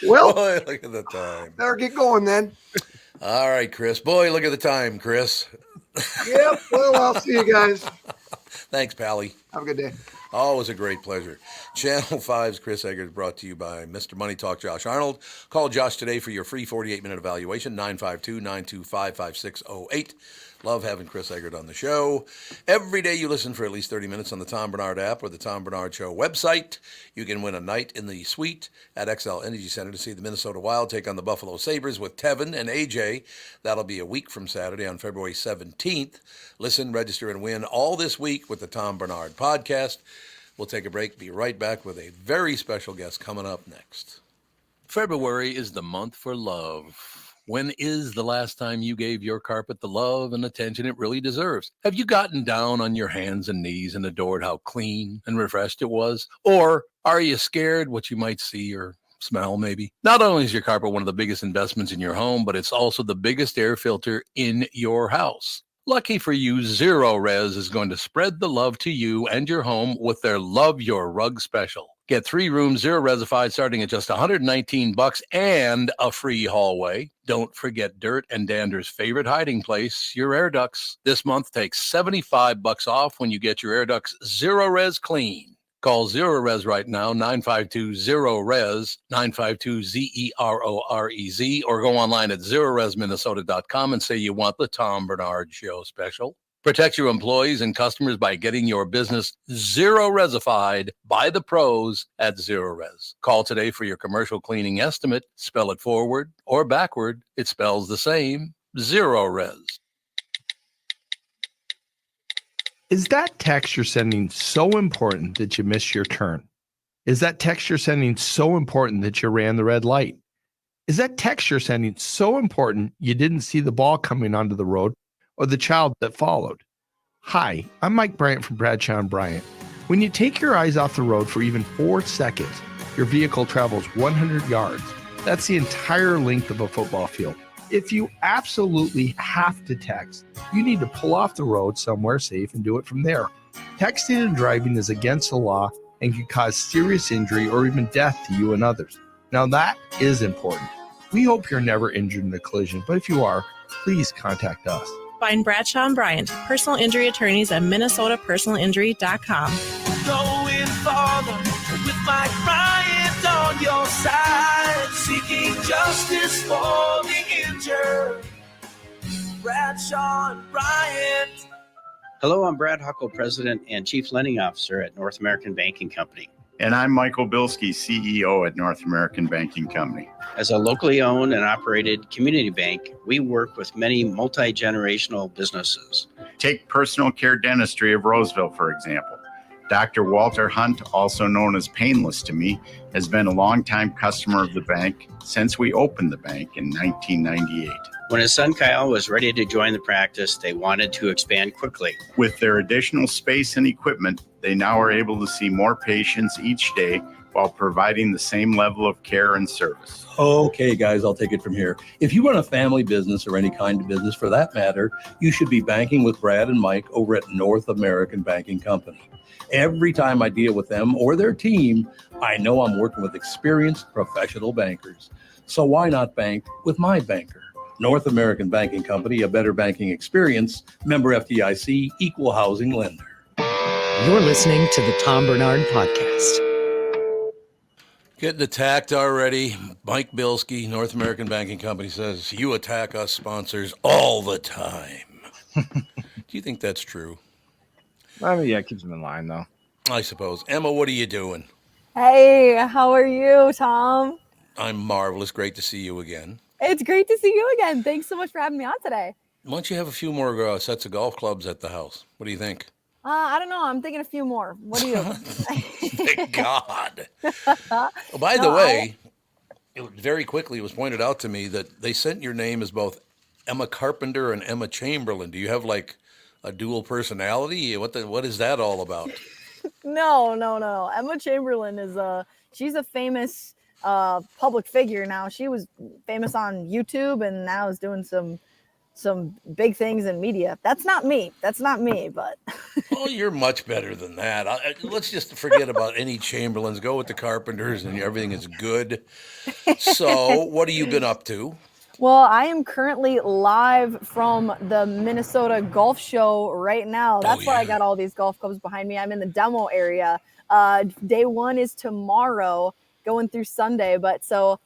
Well, boy, look at the time. Better get going then. All right, Chris. Boy, look at the time, Chris. Yep. Well, I'll see you guys. Thanks, Pally. Have a good day. Always a great pleasure. Channel 5's Chris Egert, brought to you by Mr. Money Talk Josh Arnold. Call Josh today for your free 48-minute evaluation, 952-925-5608. Love having Chris Egert on the show. Every day you listen for at least 30 minutes on the Tom Barnard app or the Tom Barnard Show website. You can win a night in the suite at XL Energy Center to see the Minnesota Wild take on the Buffalo Sabres with Tevin and AJ. That'll be a week from Saturday on February 17th. Listen, register, and win all this week with the Tom Barnard podcast. We'll take a break. Be right back with a very special guest coming up next. February is the month for love. When is the last time you gave your carpet the love and attention it really deserves? Have you gotten down on your hands and knees and adored how clean and refreshed it was? Or are you scared what you might see or smell maybe? Not only is your carpet one of the biggest investments in your home, but it's also the biggest air filter in your house. Lucky for you, Zero Res is going to spread the love to you and your home with their Love Your Rug special. Get 3 rooms, Zero Resified, starting at just $119 and a free hallway. Don't forget dirt and dander's favorite hiding place, your air ducts. This month, take $75 off when you get your air ducts Zero Res clean. Call Zero Res right now, 952-ZERO-RES, 952-ZEROREZ, or go online at zeroresminnesota.com and say you want the Tom Barnard Show special. Protect your employees and customers by getting your business Zero Resified by the pros at Zero Res. Call today for your commercial cleaning estimate. Spell it forward or backward. It spells the same. Zero Res. Is that text you're sending so important that you missed your turn? Is that text you're sending so important that you ran the red light? Is that text you're sending so important you didn't see the ball coming onto the road or the child that followed? Hi, I'm Mike Bryant from Bradshaw & Bryant. When you take your eyes off the road for even 4 seconds, your vehicle travels 100 yards. That's the entire length of a football field. If you absolutely have to text, you need to pull off the road somewhere safe and do it from there. Texting and driving is against the law and can cause serious injury or even death to you and others. Now that is important. We hope you're never injured in a collision, but if you are, please contact us. Find Bradshaw & Bryant, personal injury attorneys at minnesotapersonalinjury.com. Going farther with Mike Bryant on your side, seeking justice for the injured. Bradshaw & Bryant. Hello, I'm Brad Huckle, President and Chief Lending Officer at North American Banking Company. And I'm Michael Bilski, CEO at North American Banking Company. As a locally owned and operated community bank, we work with many multi-generational businesses. Take Personal Care Dentistry of Roseville, for example. Dr. Walter Hunt, also known as Painless to Me, has been a longtime customer of the bank since we opened the bank in 1998. When his son Kyle was ready to join the practice, they wanted to expand quickly. With their additional space and equipment, they now are able to see more patients each day while providing the same level of care and service. Okay, guys, I'll take it from here. If you run a family business or any kind of business for that matter, you should be banking with Brad and Mike over at North American Banking Company. Every time I deal with them or their team, I know I'm working with experienced professional bankers. So why not bank with my banker? North American Banking Company, a better banking experience, member FDIC, equal housing lender. You're listening to the Tom Barnard Podcast. Getting attacked already. Mike Bilski, North American Banking Company, says, you attack us sponsors all the time. Do you think that's true? I mean, yeah, it keeps them in line, though. I suppose. Emma, what are you doing? Hey, how are you, Tom? I'm marvelous. Great to see you again. It's great to see you again. Thanks so much for having me on today. Why don't you have a few more sets of golf clubs at the house? What do you think? I don't know. I'm thinking a few more. What do you? Thank God. Oh, by the way, very quickly it was pointed out to me that they sent your name as both Emma Carpenter and Emma Chamberlain. Do you have like a dual personality? What is that all about? No. Emma Chamberlain is she's a famous public figure now. She was famous on YouTube and now is doing some big things in media. That's not me, but. Oh, you're much better than that. Let's just forget about any Chamberlains. Go with the Carpenters and everything is good. So what have you been up to? Well, I am currently live from the Minnesota Golf Show right now. That's why I got all these golf clubs behind me. I'm in the demo area. Day one is tomorrow, going through Sunday. But so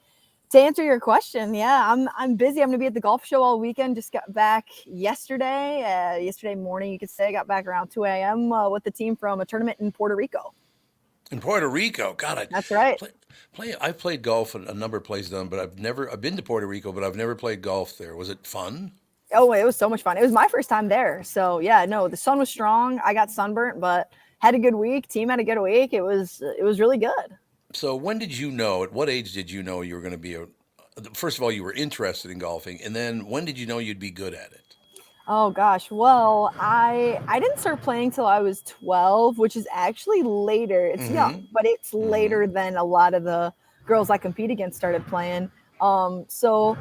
to answer your question, yeah, I'm busy. I'm going to be at the golf show all weekend. Just got back yesterday morning, you could say. I got back around 2 a.m. With the team from a tournament in Puerto Rico. In Puerto Rico? God, that's right. I've played golf in a number of places, but I've been to Puerto Rico, but I've never played golf there. Was it fun? Oh, it was so much fun. It was my first time there. So yeah, no, the sun was strong. I got sunburnt, but had a good week. Team had a good week. It was really good. So when did you know, at what age did you know you were going to be first of all, you were interested in golfing, and then when did you know you'd be good at it? Oh gosh. Well, I didn't start playing till I was 12, which is actually later. It's young, but it's later than a lot of the girls I compete against started playing. So,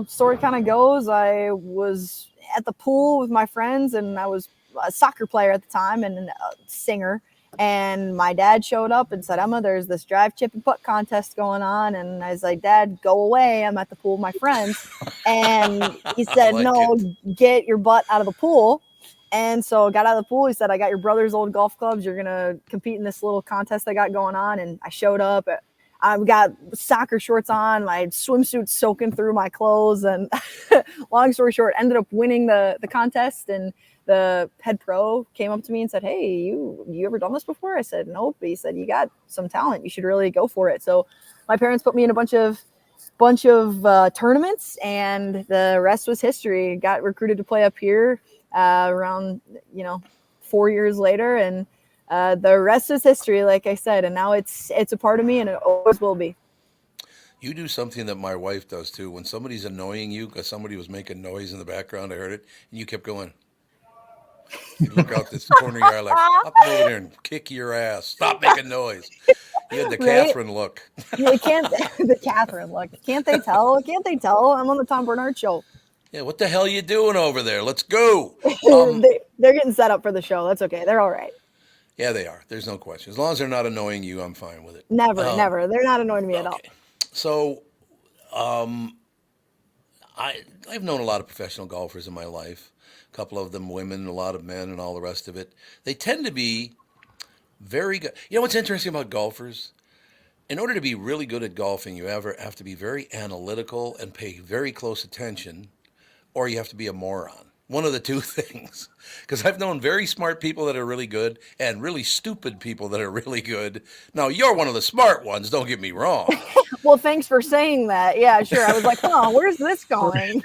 story kind of goes, I was at the pool with my friends and I was a soccer player at the time and a singer. And my dad showed up and said, Emma, there's this drive, chip, and putt contest going on. And I was like, Dad, go away. I'm at the pool with my friends. And he said, get your butt out of the pool. And so I got out of the pool. He said, I got your brother's old golf clubs. You're going to compete in this little contest I got going on. And I showed up. I've got soccer shorts on, my swimsuit soaking through my clothes. And long story short, ended up winning the contest. And the head pro came up to me and said, hey, you ever done this before? I said, nope. He said, you got some talent. You should really go for it. So my parents put me in a bunch of tournaments, and the rest was history. Got recruited to play up here around, 4 years later. And the rest is history, like I said. And now it's a part of me, and it always will be. You do something that my wife does too. When somebody's annoying you because somebody was making noise in the background, I heard it, and you kept going. You look out this corner of your eye like, up over there and kick your ass. Stop making noise. You had the Catherine look. The Catherine look. Can't they tell? I'm on the Tom Barnard Show. Yeah, what the hell are you doing over there? Let's go. They're getting set up for the show. That's okay. They're all right. Yeah, they are. There's no question. As long as they're not annoying you, I'm fine with it. Never. They're not annoying me at all. So, I've known a lot of professional golfers in my life. A couple of them women, a lot of men, and all the rest of it. They tend to be very good. You know what's interesting about golfers? In order to be really good at golfing, you have to be very analytical and pay very close attention, or you have to be a moron. One of the two things. Because I've known very smart people that are really good and really stupid people that are really good. Now, you're one of the smart ones, don't get me wrong. Well, thanks for saying that. Yeah, sure. I was like, where's this going?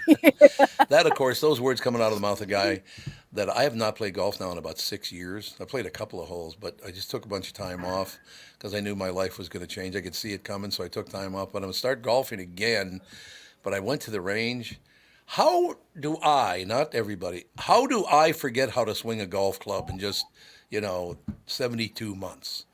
That, of course, those words coming out of the mouth of a guy that I have not played golf now in about 6 years. I played a couple of holes, but I just took a bunch of time off because I knew my life was going to change. I could see it coming, so I took time off. But I'm going to start golfing again. But I went to the range. How do I, not everybody, how do I forget how to swing a golf club in just, 72 months?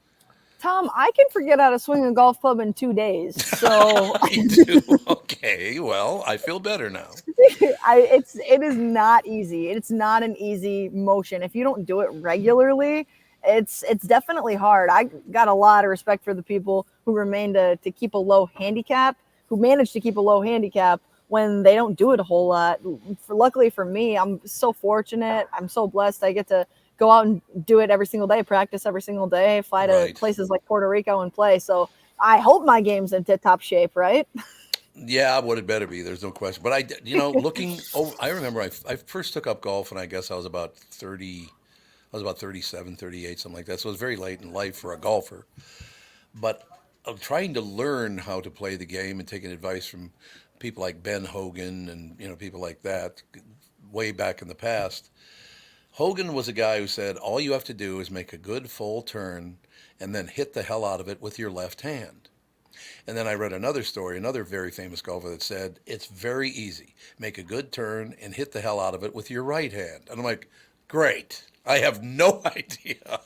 Tom, I can forget how to swing a golf club in 2 days. So You do? Okay, well, I feel better now. it is not easy. It's not an easy motion. If you don't do it regularly, it's definitely hard. I got a lot of respect for the people who remain to keep a low handicap, who manage to keep a low handicap when they don't do it a whole lot. Luckily for me, I'm so fortunate. I'm so blessed. I get to go out and do it every single day, practice every single day, fly to places like Puerto Rico and play. So I hope my game's in tip-top shape, right? Yeah, what it better be. There's no question. But looking over, I remember I first took up golf, and I guess I was about 30. I was about 37, 38, something like that. So it was very late in life for a golfer. But I'm trying to learn how to play the game and taking advice from people like Ben Hogan and people like that way back in the past. Hogan was a guy who said, all you have to do is make a good full turn and then hit the hell out of it with your left hand. And then I read another story, another very famous golfer that said, it's very easy. Make a good turn and hit the hell out of it with your right hand. And I'm like, great. I have no idea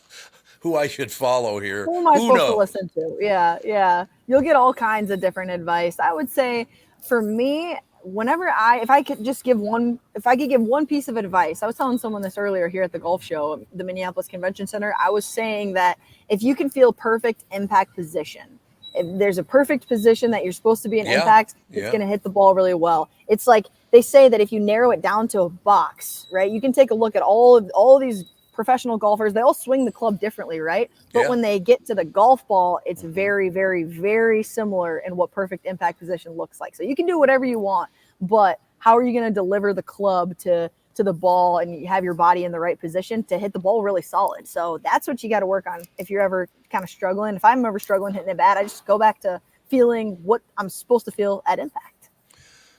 who I should follow here. Who am I supposed to listen to? Yeah. You'll get all kinds of different advice. I would say for me, if I could give one piece of advice, I was telling someone this earlier here at the golf show, the Minneapolis Convention Center. I was saying that if you can feel perfect impact position, if there's a perfect position that you're supposed to be in impact, it's going to hit the ball really well. It's like they say that if you narrow it down to a box, right, you can take a look at all of these professional golfers. They all swing the club differently, right? But when they get to the golf ball, it's very, very, very similar in what perfect impact position looks like. So you can do whatever you want, but how are you going to deliver the club to the ball and you have your body in the right position to hit the ball really solid? So that's what you got to work on if you're ever kind of struggling. If I'm ever struggling hitting it bad, I just go back to feeling what I'm supposed to feel at impact.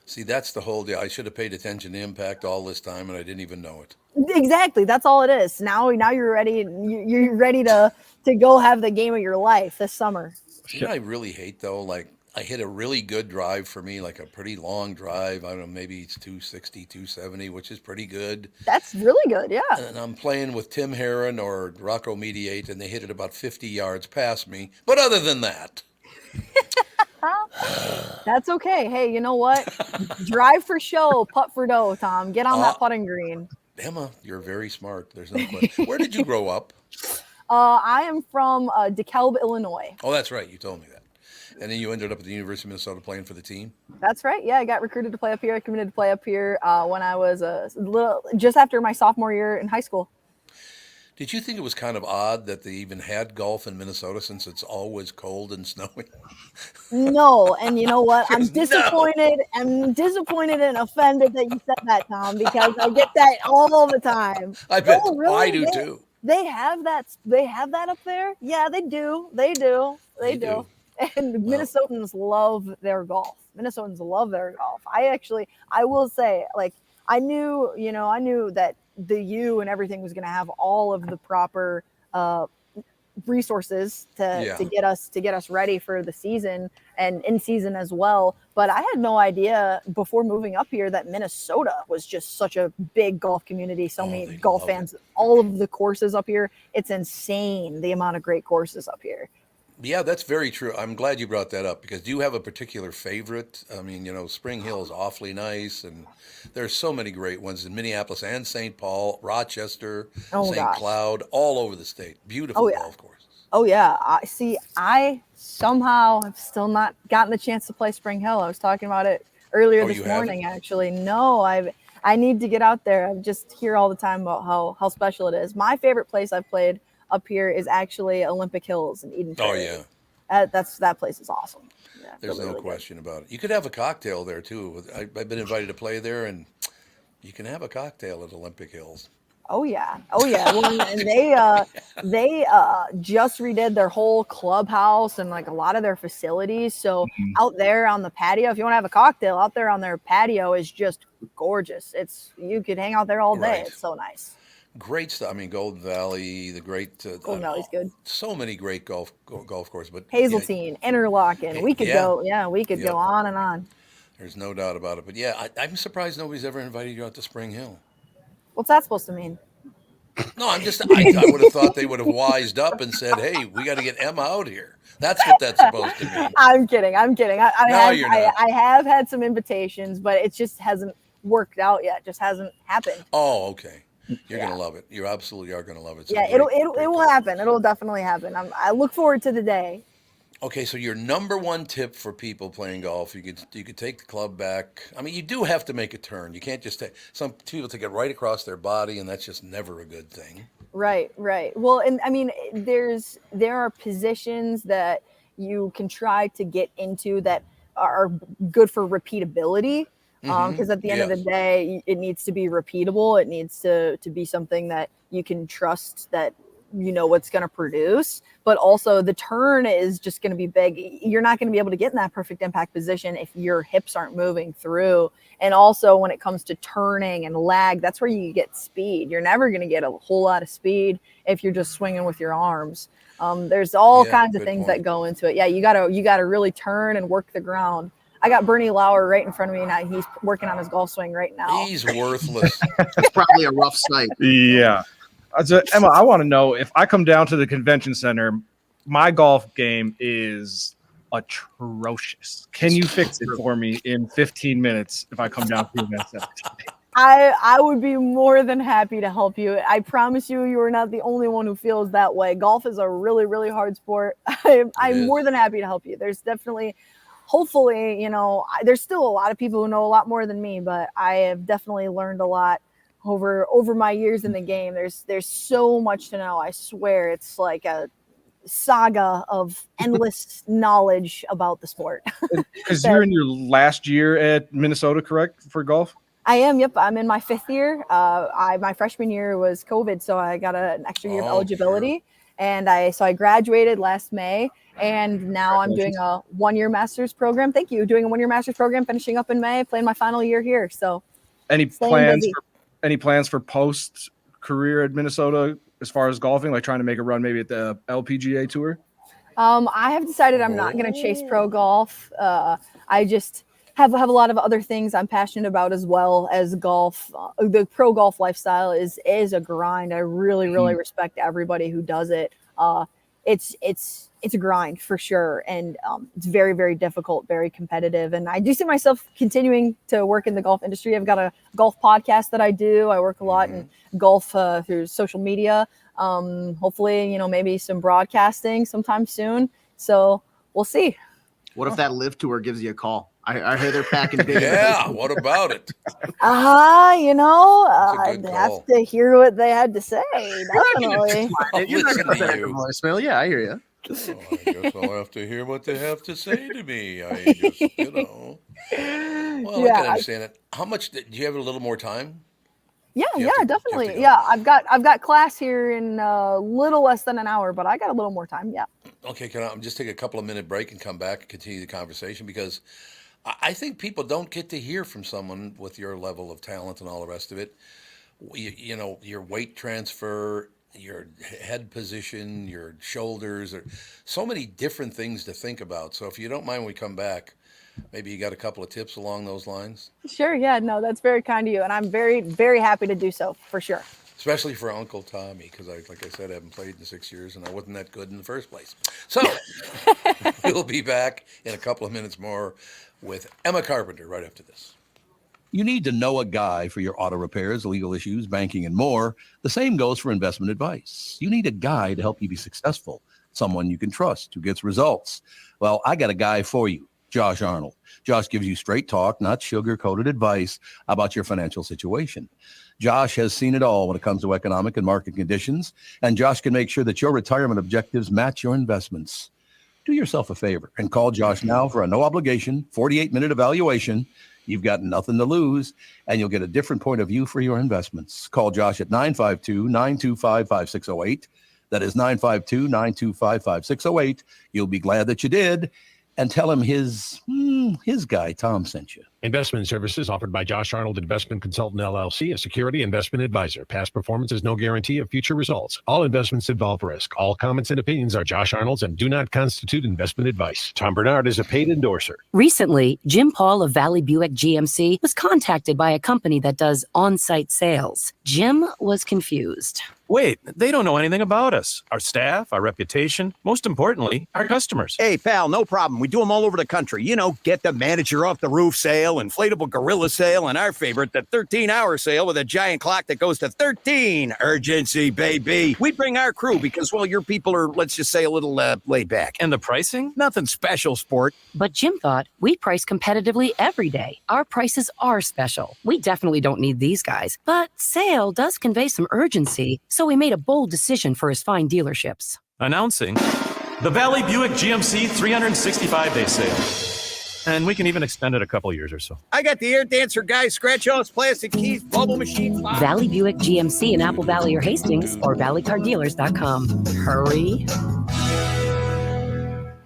See, that's the whole deal. I should have paid attention to impact all this time, and I didn't even know it. Exactly. That's all it is. Now you're ready. You're ready to go have the game of your life this summer. You know, I really hate though. Like I hit a really good drive for me, like a pretty long drive. I don't know, maybe it's 260, 270, which is pretty good. That's really good. Yeah. And I'm playing with Tim Herron or Rocco Mediate, and they hit it about 50 yards past me. But other than that. That's okay. Hey, you know what? Drive for show, putt for dough, Tom. Get on that putting green. Emma, you're very smart. There's no question. Where did you grow up? I am from DeKalb, Illinois. Oh, that's right. You told me that. And then you ended up at the University of Minnesota playing for the team? That's right. Yeah, I got recruited to play up here. I committed to play up here when I was just after my sophomore year in high school. Did you think it was kind of odd that they even had golf in Minnesota since it's always cold and snowy? No, and you know what? I'm disappointed. I'm disappointed and offended that you said that, Tom, because I get that all the time. I bet really? I do too. They have that. They have that up there. Yeah, they do. They do. And Minnesotans love their golf. Minnesotans love their golf. I will say, like, I knew that the U and everything was going to have all of the proper resources to get us ready for the season and in season as well. But I had no idea before moving up here that Minnesota was just such a big golf community. So many golf fans, all of the courses up here. It's insane the amount of great courses up here. Yeah, that's very true. I'm glad you brought that up because do you have a particular favorite? I mean, Spring Hill is awfully nice, and there's so many great ones in Minneapolis and St. Paul, Rochester, St. Cloud, all over the state. Beautiful golf courses. Oh, yeah. I somehow have still not gotten the chance to play Spring Hill. I was talking about it earlier this morning, actually. No, I need to get out there. I just hear all the time about how special it is. My favorite place I've played up here is actually Olympic Hills in Eden Prairie. Oh, yeah. That place is awesome. Yeah, there's no question about it. You could have a cocktail there, too. I've been invited to play there, and you can have a cocktail at Olympic Hills. Oh, yeah. Well, and they just redid their whole clubhouse and, like, a lot of their facilities. So out there on the patio, if you want to have a cocktail, out there on their patio is just gorgeous. You could hang out there all day. Right. It's so nice. Great stuff. I mean, Golden Valley, the great Golden Valley's good. So many great golf courses, but Hazeltine, Interlaken. We could go. Yeah, we could go on and on. There's no doubt about it. But yeah, I'm surprised nobody's ever invited you out to Spring Hill. What's that supposed to mean? No, I would have thought they would have wised up and said, "Hey, we got to get Emma out here." That's what that's supposed to mean. I'm kidding. I have had some invitations, but it just hasn't worked out yet. Just hasn't happened. Oh, okay. You're gonna love it. You absolutely are gonna love it. It will happen. It'll definitely happen. I look forward to the day. Okay, so your number one tip for people playing golf, you could take the club back. I mean, you do have to make a turn. You can't just take. Some people take it right across their body, and that's just never a good thing. Right. Well, and I mean, there are positions that you can try to get into that are good for repeatability. Because at the end of the day, it needs to be repeatable. It needs to be something that you can trust, that you know what's going to produce. But also the turn is just going to be big. You're not going to be able to get in that perfect impact position if your hips aren't moving through. And also when it comes to turning and lag, that's where you get speed. You're never going to get a whole lot of speed if you're just swinging with your arms. There's all kinds of things that go into it. Yeah, you gotta really turn and work the ground. I got Bernie Lauer right in front of me now. He's working on his golf swing right now. He's worthless. It's probably a rough sight. Yeah. Emma, I want to know, if I come down to the convention center, my golf game is atrocious. Can you fix it for me in 15 minutes if I come down to the event center? I would be more than happy to help you. I promise you are not the only one who feels that way. Golf is a really, really hard sport. I'm more than happy to help you. There's definitely, hopefully, there's still a lot of people who know a lot more than me, but I have definitely learned a lot over my years in the game. There's so much to know. I swear it's like a saga of endless knowledge about the sport. Because you're in your last year at Minnesota, correct, for golf? I am. Yep. I'm in my 5th year. My freshman year was COVID, so I got an extra year of eligibility. Sure. And I graduated last May, and now I'm doing a 1-year master's program. Thank you. Doing a 1-year master's program, finishing up in May, playing my final year here. So Any plans for post career at Minnesota as far as golfing, like trying to make a run maybe at the LPGA tour? I have decided I'm not going to chase pro golf. I just have a lot of other things I'm passionate about as well as golf. The pro golf lifestyle is a grind. I really, really respect everybody who does it. It's a grind for sure. And it's very, very difficult, very competitive. And I do see myself continuing to work in the golf industry. I've got a golf podcast that I do. I work a lot in golf through social media. Hopefully, maybe some broadcasting sometime soon. So we'll see. What if that live tour gives you a call? I hear they're packing big. Yeah, what about it? I'd have to hear what they had to say. Definitely. You're not going to send a voicemail. Yeah, I hear you. Oh, I guess I'll have to hear what they have to say to me. I can understand it. How much do you have? A little more time? Yeah, definitely. Yeah, I've got class here in a little less than an hour, but I got a little more time. Yeah. Okay, can I just take a couple of minute break and come back and continue the conversation, because I think people don't get to hear from someone with your level of talent and all the rest of it. Your weight transfer, your head position, your shoulders, or so many different things to think about. So if you don't mind when we come back, maybe you got a couple of tips along those lines? Sure. Yeah, no, that's very kind of you. And I'm very, very happy to do so for sure. Especially for Uncle Tommy, because like I said, I haven't played in 6 years and I wasn't that good in the first place. So we'll be back in a couple of minutes more with Emma Carpenter right after this. You need to know a guy for your auto repairs, legal issues, banking, and more. The same goes for investment advice. You need a guy to help you be successful, someone you can trust, who gets results. Well, I got a guy for you, Josh Arnold. Josh gives you straight talk, not sugar-coated advice about your financial situation. Josh has seen it all when it comes to economic and market conditions, and Josh can make sure that your retirement objectives match your investments. Do yourself a favor and call Josh now for a no-obligation, 48-minute evaluation. You've got nothing to lose, and you'll get a different point of view for your investments. Call Josh at 952-925-5608. That is 952-925-5608. You'll be glad that you did. And tell him his guy, Tom, sent you. Investment services offered by Josh Arnold Investment Consultant, LLC, a security investment advisor. Past performance is no guarantee of future results. All investments involve risk. All comments and opinions are Josh Arnold's and do not constitute investment advice. Tom Barnard is a paid endorser. Recently, Jim Paul of Valley Buick GMC was contacted by a company that does on-site sales. Jim was confused. Wait, they don't know anything about us, our staff, our reputation, most importantly, our customers. Hey, pal, no problem. We do them all over the country. You know, get the manager off the roof sale, inflatable gorilla sale, and our favorite, the 13-hour sale with a giant clock that goes to 13. Urgency, baby. We bring our crew because, well, your people are, let's just say, a little laid back. And the pricing? Nothing special, sport. But Jim thought we price competitively every day. Our prices are special. We definitely don't need these guys. But sale does convey some urgency, so we made a bold decision for his fine dealerships. Announcing the Valley Buick GMC 365-day sale. And we can even extend it a couple years or so. I got the air dancer guy, scratch-offs, plastic keys, bubble machine. Valley Buick GMC in Apple Valley or Hastings or valleycardealers.com. Hurry.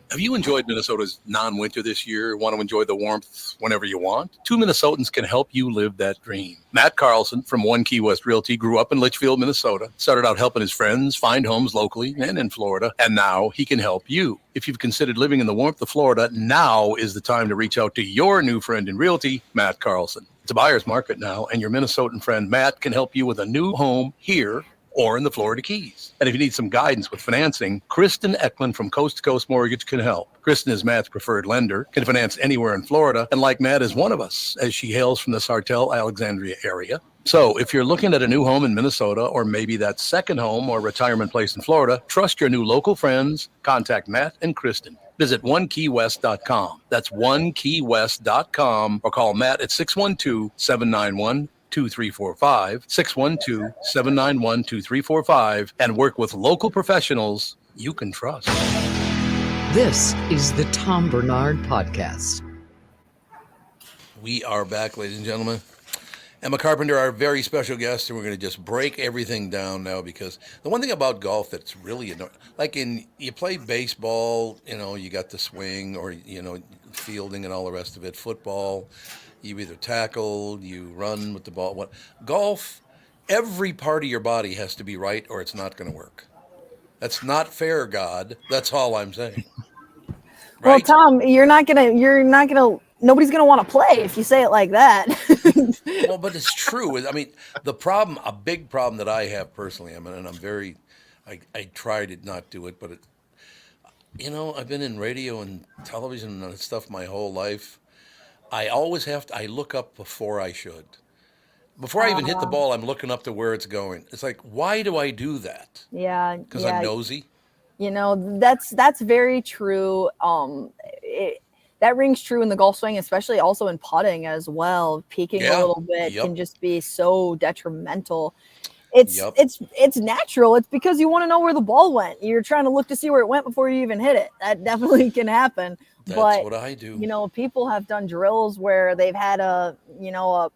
Have you enjoyed Minnesota's non-winter this year? Want to enjoy the warmth whenever you want? Two Minnesotans can help you live that dream. Matt Carlson from One Key West Realty grew up in Litchfield, Minnesota, started out helping his friends find homes locally and in Florida, and now he can help you. If you've considered living in the warmth of Florida, now is the time to reach out to your new friend in realty, Matt Carlson. It's a buyer's market now, and your Minnesotan friend Matt can help you with a new home here or in the Florida Keys. And if you need some guidance with financing, Kristyn Eklund from Coast to Coast Mortgage can help. Kristyn is Matt's preferred lender, can finance anywhere in Florida, and like Matt is one of us, as she hails from the Sartell, Alexandria area. So if you're looking at a new home in Minnesota, or maybe that second home or retirement place in Florida, trust your new local friends. Contact Matt and Kristyn. Visit onekeywest.com. That's onekeywest.com, or call Matt at 612-791-2345, 612-791-2345, and work with local professionals you can trust. This is the Tom Barnard Podcast. We are back, ladies and gentlemen. Emma Carpenter, our very special guest, and we're going to just break everything down now, because the one thing about golf that's really annoying, like you play baseball, you got the swing or, fielding and all the rest of it. Football, you either tackle, you run with the ball. Golf, every part of your body has to be right or it's not going to work. That's not fair, God. That's all I'm saying. Right? Well, Tom, nobody's going to want to play if you say it like that. Well, but it's true. I mean, a big problem that I have personally, and I try to not do it, but I've been in radio and television and stuff my whole life. I always I look up before I should. Before I even hit the ball, I'm looking up to where it's going. It's like, why do I do that? Yeah. Because I'm nosy? That's very true. That rings true in the golf swing, especially also in putting as well. Peeking a little bit can just be so detrimental. It's natural. It's because you want to know where the ball went. You're trying to look to see where it went before you even hit it. That definitely can happen. That's what I do. People have done drills where they've had a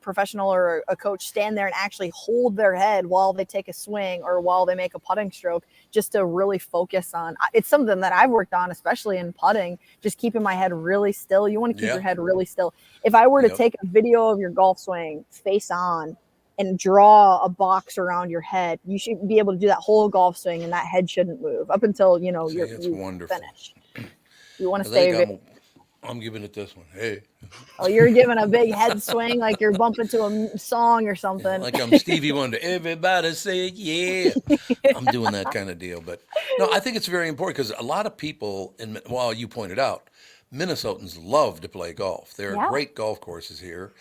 professional or a coach stand there and actually hold their head while they take a swing or while they make a putting stroke, just to really focus on. It's something that I've worked on, especially in putting, just keeping my head really still. You want to keep your head really still. If I were to take a video of your golf swing face on and draw a box around your head, you should be able to do that whole golf swing and that head shouldn't move up until, you're finished. You want to stay. I'm giving it this one. Hey. Oh, you're giving a big head swing like you're bumping to a song or something. Like I'm Stevie Wonder. Everybody say yeah. I'm doing that kind of deal. But no, I think it's very important because a lot of people, you pointed out, Minnesotans love to play golf. There are great golf courses here.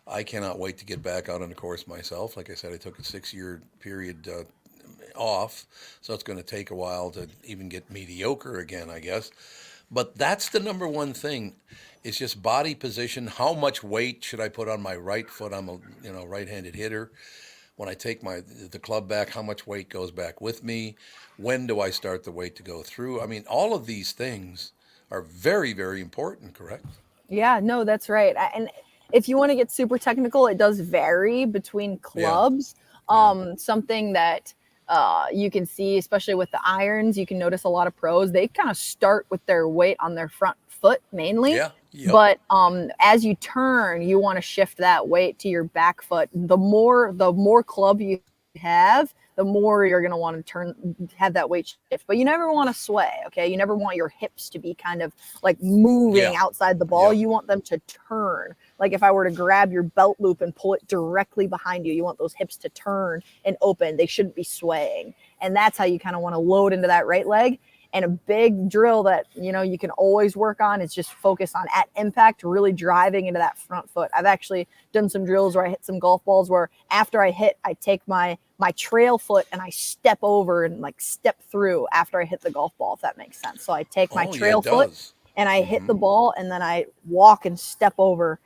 I cannot wait to get back out on the course myself. Like I said, I took a 6-year period off, so it's going to take a while to even get mediocre again, I guess. But that's the number one thing. It's just body position. How much weight should I put on my right foot? I'm a right-handed hitter. When I take the club back, how much weight goes back with me? When do I start the weight to go through? I mean, all of these things are very, very important, correct? Yeah, no, that's right. And if you want to get super technical, it does vary between clubs. Something that you can see, especially with the irons, you can notice a lot of pros, they kind of start with their weight on their front foot mainly. Yeah. Yep. But as you turn, you want to shift that weight to your back foot. The more club you have, the more you're going to want to have that weight shift. But you never want to sway, okay? You never want your hips to be kind of like moving outside the ball. You want them to turn. Like if I were to grab your belt loop and pull it directly behind you, you want those hips to turn and open. They shouldn't be swaying. And that's how you kind of want to load into that right leg. And a big drill that, you can always work on is just focus on at impact, really driving into that front foot. I've actually done some drills where I hit some golf balls where after I hit, I take my trail foot and I step over and like step through after I hit the golf ball, if that makes sense. So I take my trail foot and I hit the ball and then I walk and step over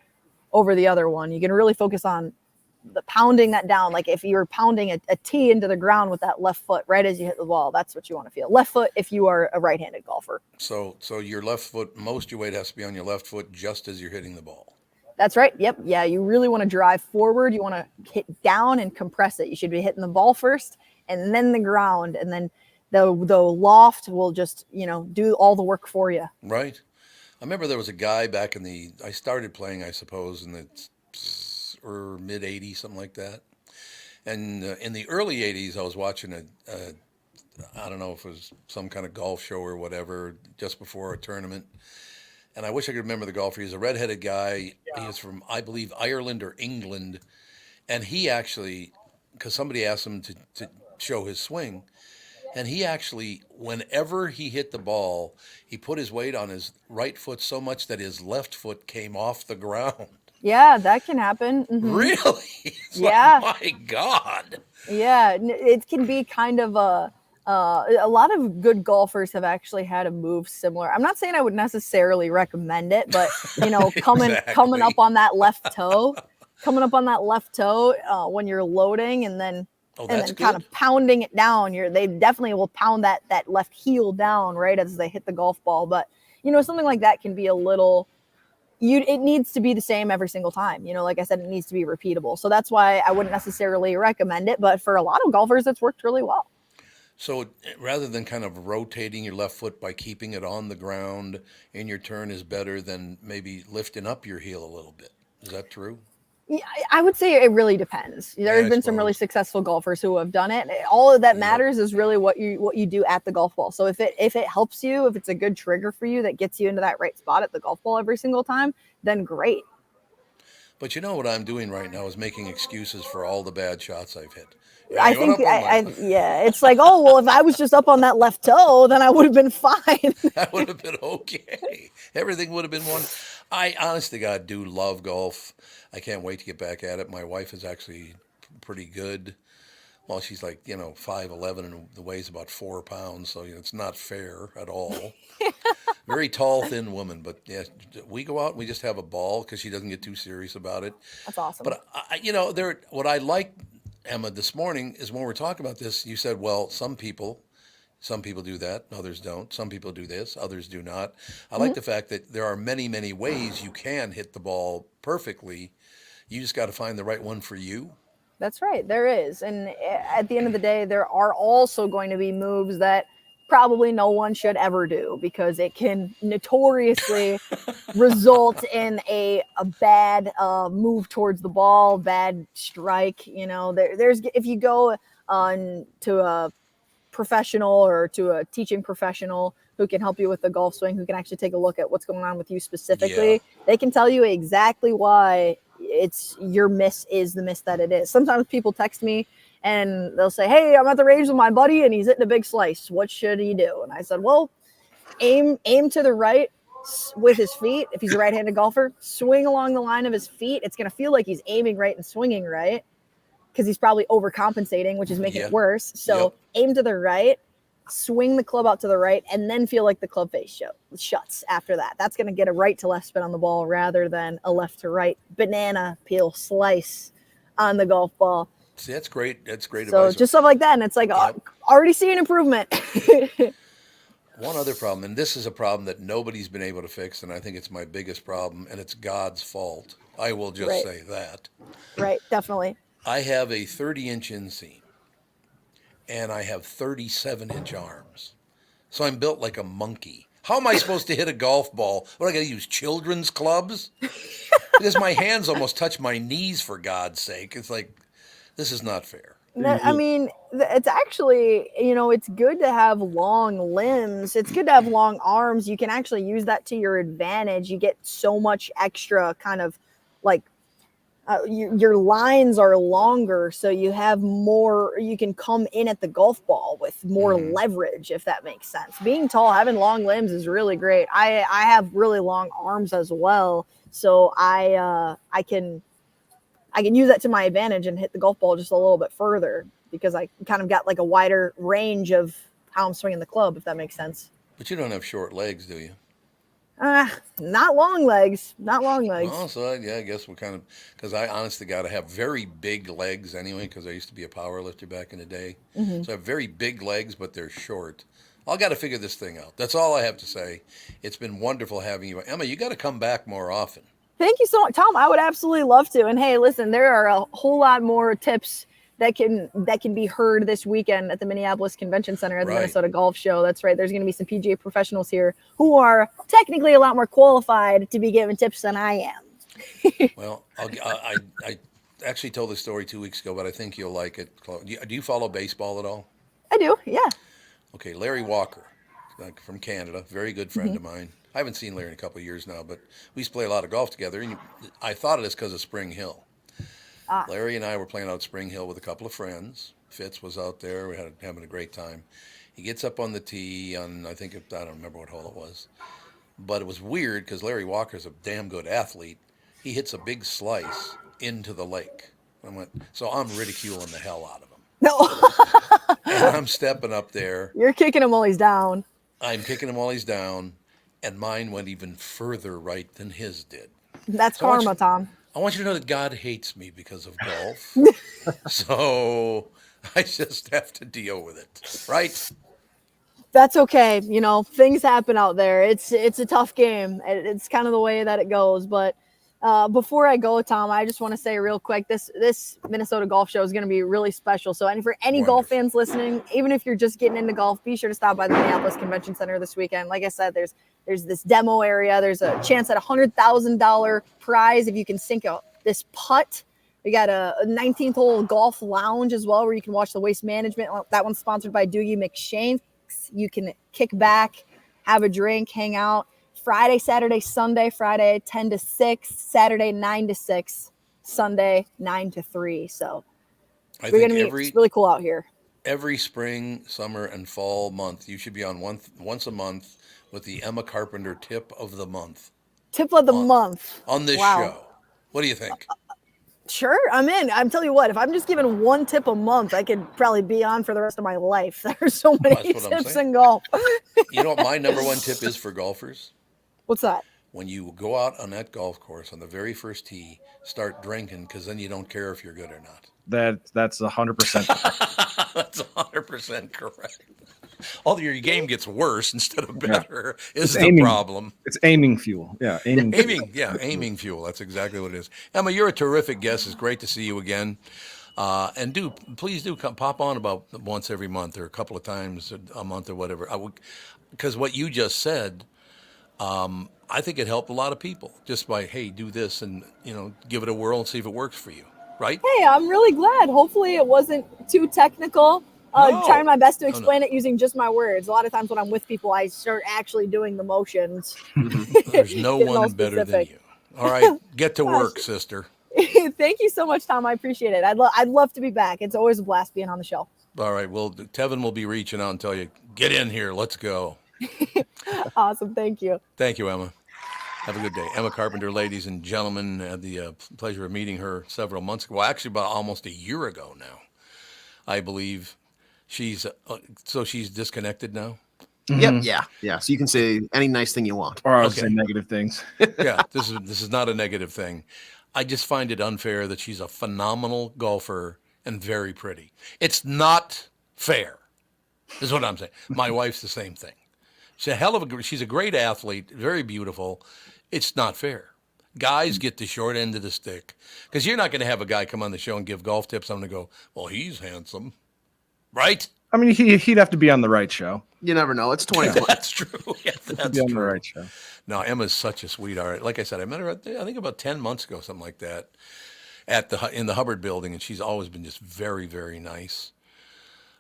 the other one. You can really focus on the pounding that down. Like if you're pounding a tee into the ground with that left foot right as you hit the ball, that's what you want to feel. Left foot if you are a right-handed golfer. So your left foot, most of your weight has to be on your left foot just as you're hitting the ball. That's right. Yep. Yeah, you really want to drive forward. You want to hit down and compress it. You should be hitting the ball first and then the ground, and then the loft will just, do all the work for you. Right. I remember there was a guy back I started playing, I suppose, in the or mid 80s, something like that. And in the early 80s, I was watching I don't know if it was some kind of golf show or whatever, just before a tournament. And I wish I could remember the golfer. He's a redheaded guy. He is from, I believe, Ireland or England. And he actually, because somebody asked him to show his swing, and he actually, whenever he hit the ball, he put his weight on his right foot so much that his left foot came off the ground. Yeah, that can happen. Mm-hmm. Really? It's yeah. Like, my God. Yeah, it can be kind of a lot of good golfers have actually had a move similar. I'm not saying I would necessarily recommend it, but coming up on that left toe, when you're loading and then kind of pounding it down, they definitely will pound that left heel down right as they hit the golf ball. But something like that can be a little. It needs to be the same every single time. Like I said, it needs to be repeatable. So that's why I wouldn't necessarily recommend it. But for a lot of golfers, it's worked really well. So rather than kind of rotating your left foot by keeping it on the ground in your turn is better than maybe lifting up your heel a little bit. Is that true? Yeah, I would say it really depends. There's been some really successful golfers who have done it. All of that matters is really what you do at the golf ball. So if it helps you, if it's a good trigger for you that gets you into that right spot at the golf ball every single time, then great. But what I'm doing right now is making excuses for all the bad shots I've hit. I think, it's like, oh, well, if I was just up on that left toe, then I would have been fine. That would have been okay. Everything would have been one. I, honest to God, do love golf. I can't wait to get back at it. My wife is actually pretty good. Well, she's like, 5'11" and weighs about 4 pounds. So, it's not fair at all. Very tall, thin woman. But, yeah, we go out and we just have a ball because she doesn't get too serious about it. That's awesome. But, what I like, Emma, this morning is when we're talking about this, you said, well, some people do that, others don't. Some people do this, others do not. I like the fact that there are many, many ways you can hit the ball perfectly. You just got to find the right one for you. That's right. There is. And at the end of the day, there are also going to be moves that probably no one should ever do because it can notoriously result in a bad move towards the ball, bad strike. There's if you go on to a professional or to a teaching professional who can help you with the golf swing, who can actually take a look at what's going on with you specifically, they can tell you exactly why your miss is the miss that it is. Sometimes people text me and they'll say, hey, I'm at the range with my buddy and he's hitting a big slice. What should he do? And I said, well, aim to the right with his feet. If he's a right-handed golfer, swing along the line of his feet. It's going to feel like he's aiming right and swinging right because he's probably overcompensating, which is making it worse. So aim to the right, swing the club out to the right, and then feel like the club face shuts after that. That's going to get a right to left spin on the ball rather than a left to right banana peel slice on the golf ball. See, that's great. That's great advice. So just stuff like that. And it's like, already seeing improvement. One other problem, and this is a problem that nobody's been able to fix, and I think it's my biggest problem, and it's God's fault. I will just say that. Right, definitely. I have a 30-inch inseam, and I have 37-inch arms. So I'm built like a monkey. How am I supposed to hit a golf ball? What, I got to use children's clubs? Because my hands almost touch my knees, for God's sake. It's like, this is not fair. I mean, it's actually, it's good to have long limbs. It's good to have long arms. You can actually use that to your advantage. You get so much extra kind of like your lines are longer, so you have more. You can come in at the golf ball with more leverage, if that makes sense. Being tall, having long limbs is really great. I have really long arms as well, so I can use that to my advantage and hit the golf ball just a little bit further because I kind of got like a wider range of how I'm swinging the club, if that makes sense. But you don't have short legs, do you? Not long legs. Not long legs. Oh, so I guess we're kind of, because I honestly got to have very big legs anyway, because I used to be a power lifter back in the day. Mhm. So I have very big legs, but they're short. I'll got to figure this thing out. That's all I have to say. It's been wonderful having you. Emma, you got to come back more often. Thank you so much, Tom. I would absolutely love to. And hey, listen, there are a whole lot more tips that can be heard this weekend at the Minneapolis Convention Center at the Minnesota Golf Show. That's right. There's going to be some PGA professionals here who are technically a lot more qualified to be giving tips than I am. Well, I actually told this story 2 weeks ago, but I think you'll like it. Do you follow baseball at all? I do, yeah. Okay, Larry Walker, from Canada, very good friend of mine. I haven't seen Larry in a couple of years now, but we used to play a lot of golf together. And I thought it was because of Spring Hill. Larry and I were playing out at Spring Hill with a couple of friends. Fitz was out there. We had having a great time. He gets up on the tee on, I don't remember what hole it was. But it was weird because Larry Walker's a damn good athlete. He hits a big slice into the lake. So I'm ridiculing the hell out of him. No. And I'm stepping up there. You're kicking him while he's down. I'm kicking him while he's down. And mine went even further right than his did. That's karma, Tom. I want you to know that God hates me because of golf. So I just have to deal with it, right? That's okay. Things happen out there. It's a tough game. It's kind of the way that it goes. But before I go, Tom, I just want to say real quick, this Minnesota Golf Show is going to be really special. So for any golf fans listening, even if you're just getting into golf, be sure to stop by the Minneapolis Convention Center this weekend. Like I said, there's this demo area. There's a chance at $100,000 prize if you can sink this putt. We got a 19th hole golf lounge as well, where you can watch the Waste Management. That one's sponsored by Doogie McShanks. You can kick back, have a drink, hang out. Friday, Saturday, Sunday. Friday 10 to 6, Saturday 9 to 6, Sunday 9 to 3. So we're going to be really cool out here. Every spring, summer, and fall month, you should be on once a month with the Emma Carpenter tip of the month. Tip of the month. On this show. What do you think? Sure, I'm in. I'm telling you what, if I'm just giving one tip a month, I could probably be on for the rest of my life. There's so many tips in golf. You know what my number one tip is for golfers? What's that? When you go out on that golf course on the very first tee, start drinking, because then you don't care if you're good or not. That's 100%. That's 100% correct. Although your game gets worse instead of better is It's the problem. It's aiming fuel. Yeah, aiming fuel. That's exactly what it is. Emma, you're a terrific guest. It's great to see you again. And please do come pop on about once every month or a couple of times a month or whatever. Because what you just said, I think it helped a lot of people just by, hey, do this and give it a whirl and see if it works for you. Right? Hey, I'm really glad. Hopefully it wasn't too technical. Trying my best to explain it using just my words. A lot of times when I'm with people, I start actually doing the motions. There's no one better than you. All right, get to work, sister. Thank you so much, Tom. I appreciate it. I'd love to be back. It's always a blast being on the show. All right, well, Tevin will be reaching out and tell you, get in here. Let's go. Awesome. Thank you. Thank you, Emma. Have a good day. Emma Carpenter, ladies and gentlemen, had the pleasure of meeting her several months ago. Well, actually, about almost a year ago now, I believe. She's disconnected now? Yep, yeah. So you can say any nice thing you want. Or I'll say negative things. Yeah, this is not a negative thing. I just find it unfair that she's a phenomenal golfer and very pretty. It's not fair, is what I'm saying. My wife's the same thing. She's a great athlete, very beautiful. It's not fair. Guys get the short end of the stick. Because you're not going to have a guy come on the show and give golf tips. I'm going to go, well, he's handsome. Right? I mean, he'd have to be on the right show. You never know. It's 2020. That's true. Yeah, that's on true. The right show. No, Emma's such a sweetheart. Like I said, I met her, I think about 10 months ago, something like that. in the Hubbard building, and she's always been just very, very nice.